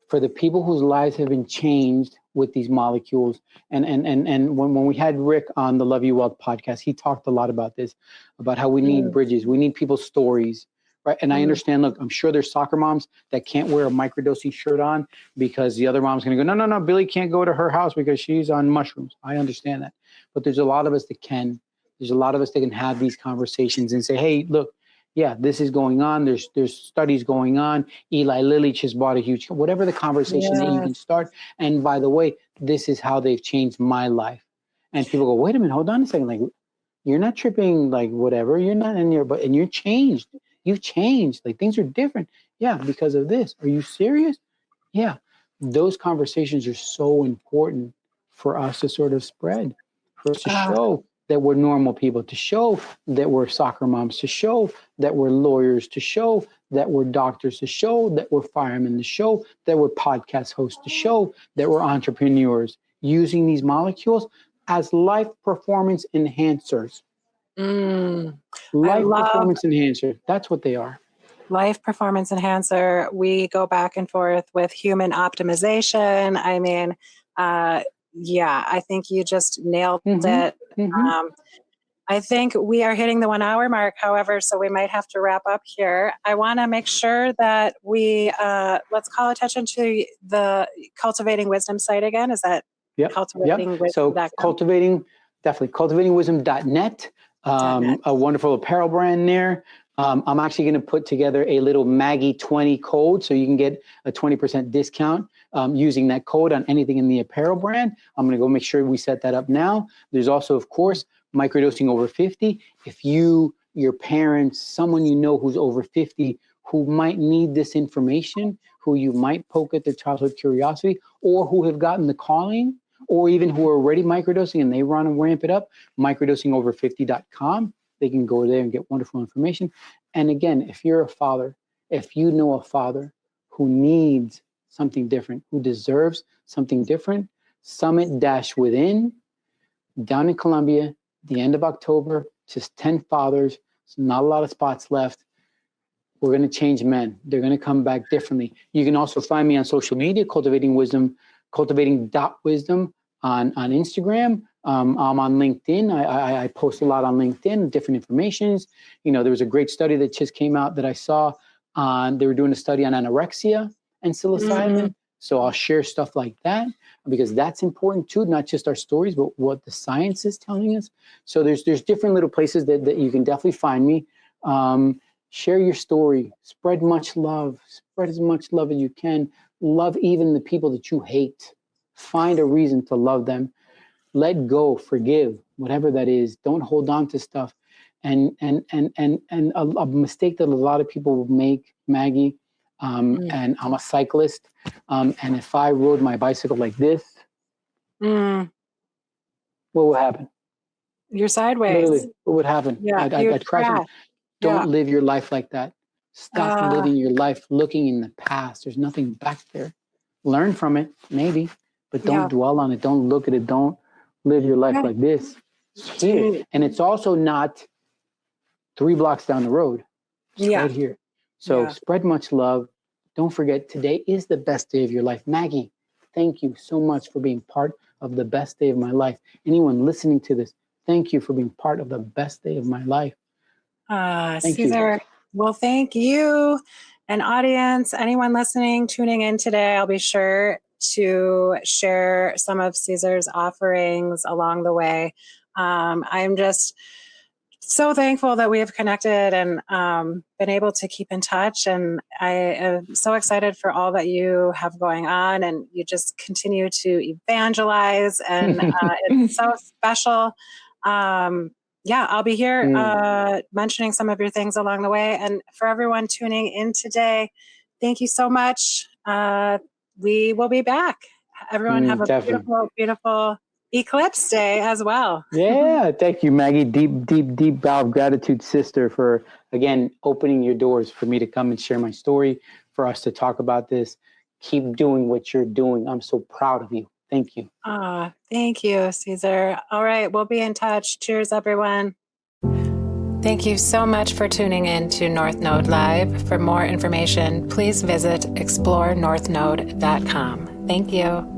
for the people whose lives have been changed with these molecules. And when we had Rick on the Love You Wealth podcast, he talked a lot about this, about how we need bridges. We need people's stories, right? And I understand, look, I'm sure there's soccer moms that can't wear a microdosing shirt on because the other mom's going to go, no, Billy can't go to her house because she's on mushrooms. I understand that. But there's a lot of us that can. There's a lot of us that can have these conversations and say, hey, look, yeah, this is going on. There's studies going on. Eli Lilly just bought a huge, whatever the conversation that you can start. And by the way, this is how they've changed my life. And people go, wait a minute, hold on a second. Like, you're not tripping, like whatever. You're not in there, and you're changed. You've changed. Like, things are different. Yeah, because of this. Are you serious? Yeah. Those conversations are so important for us to sort of spread, for us to show that we're normal people, to show that we're soccer moms, to show that we're lawyers, to show that we're doctors, to show that we're firemen, to show that we're podcast hosts, to show that we're entrepreneurs, using these molecules as life performance enhancers. Performance enhancer. That's what they are. Life performance enhancer. We go back and forth with human optimization. I mean, I think you just nailed it. I think we are hitting the 1 hour mark, however, so we might have to wrap up here. I want to make sure that we, let's call attention to the Cultivating Wisdom site again. Is that Cultivating Wisdom? So cultivatingwisdom.net. A wonderful apparel brand there. I'm actually going to put together a little Maggie 20 code so you can get a 20% discount using that code on anything in the apparel brand. I'm going to go make sure we set that up now. There's also, of course, microdosing over 50. If you, your parents, someone you know who's over 50 who might need this information, who you might poke at their childhood curiosity, or who have gotten the calling, or even who are already microdosing and they want to ramp it up, microdosingover50.com. They can go there and get wonderful information. And again, if you're a father, if you know a father who needs something different, who deserves something different, Summit-Within, down in Colombia, the end of October, just 10 fathers, so not a lot of spots left. We're going to change men. They're going to come back differently. You can also find me on social media, Cultivating Wisdom, cultivating.wisdom on Instagram. I'm on LinkedIn. I post a lot on LinkedIn, different informations. You know, there was a great study that just came out that I saw on, they were doing a study on anorexia and psilocybin. So I'll share stuff like that because that's important too, not just our stories, but what the science is telling us. So there's different little places that you can definitely find me. Share your story, spread much love, spread as much love as you can. Love even the people that you hate. Find a reason to love them. Let go, forgive, whatever that is. Don't hold on to stuff. And a mistake that a lot of people make, Maggie, and I'm a cyclist, and if I rode my bicycle like this, what would happen? You're sideways. Literally, what would happen? Yeah, I'd crash. Don't live your life like that. Stop living your life looking in the past. There's nothing back there. Learn from it, maybe, but don't dwell on it. Don't look at it. Don't live your life like this. It's here. And it's also not 3 blocks down the road. It's right here. So spread much love. Don't forget, today is the best day of your life. Maggie, thank you so much for being part of the best day of my life. Anyone listening to this, thank you for being part of the best day of my life. Cesar, well, thank you. And audience, anyone listening, tuning in today, I'll be sure to share some of Cesar's offerings along the way. I'm just so thankful that we have connected and been able to keep in touch. And I am so excited for all that you have going on. And you just continue to evangelize. And it's so special. I'll be here mentioning some of your things along the way. And for everyone tuning in today, thank you so much. We will be back. Everyone have a beautiful, beautiful eclipse day as well. Yeah, thank you, Maggie. Deep bow of gratitude, sister, for, again, opening your doors for me to come and share my story, for us to talk about this. Keep doing what you're doing. I'm so proud of you. Thank you. Thank you, Cesar. All right, we'll be in touch. Cheers, everyone. Thank you so much for tuning in to North Node Live. For more information, please visit explorenorthnode.com. Thank you.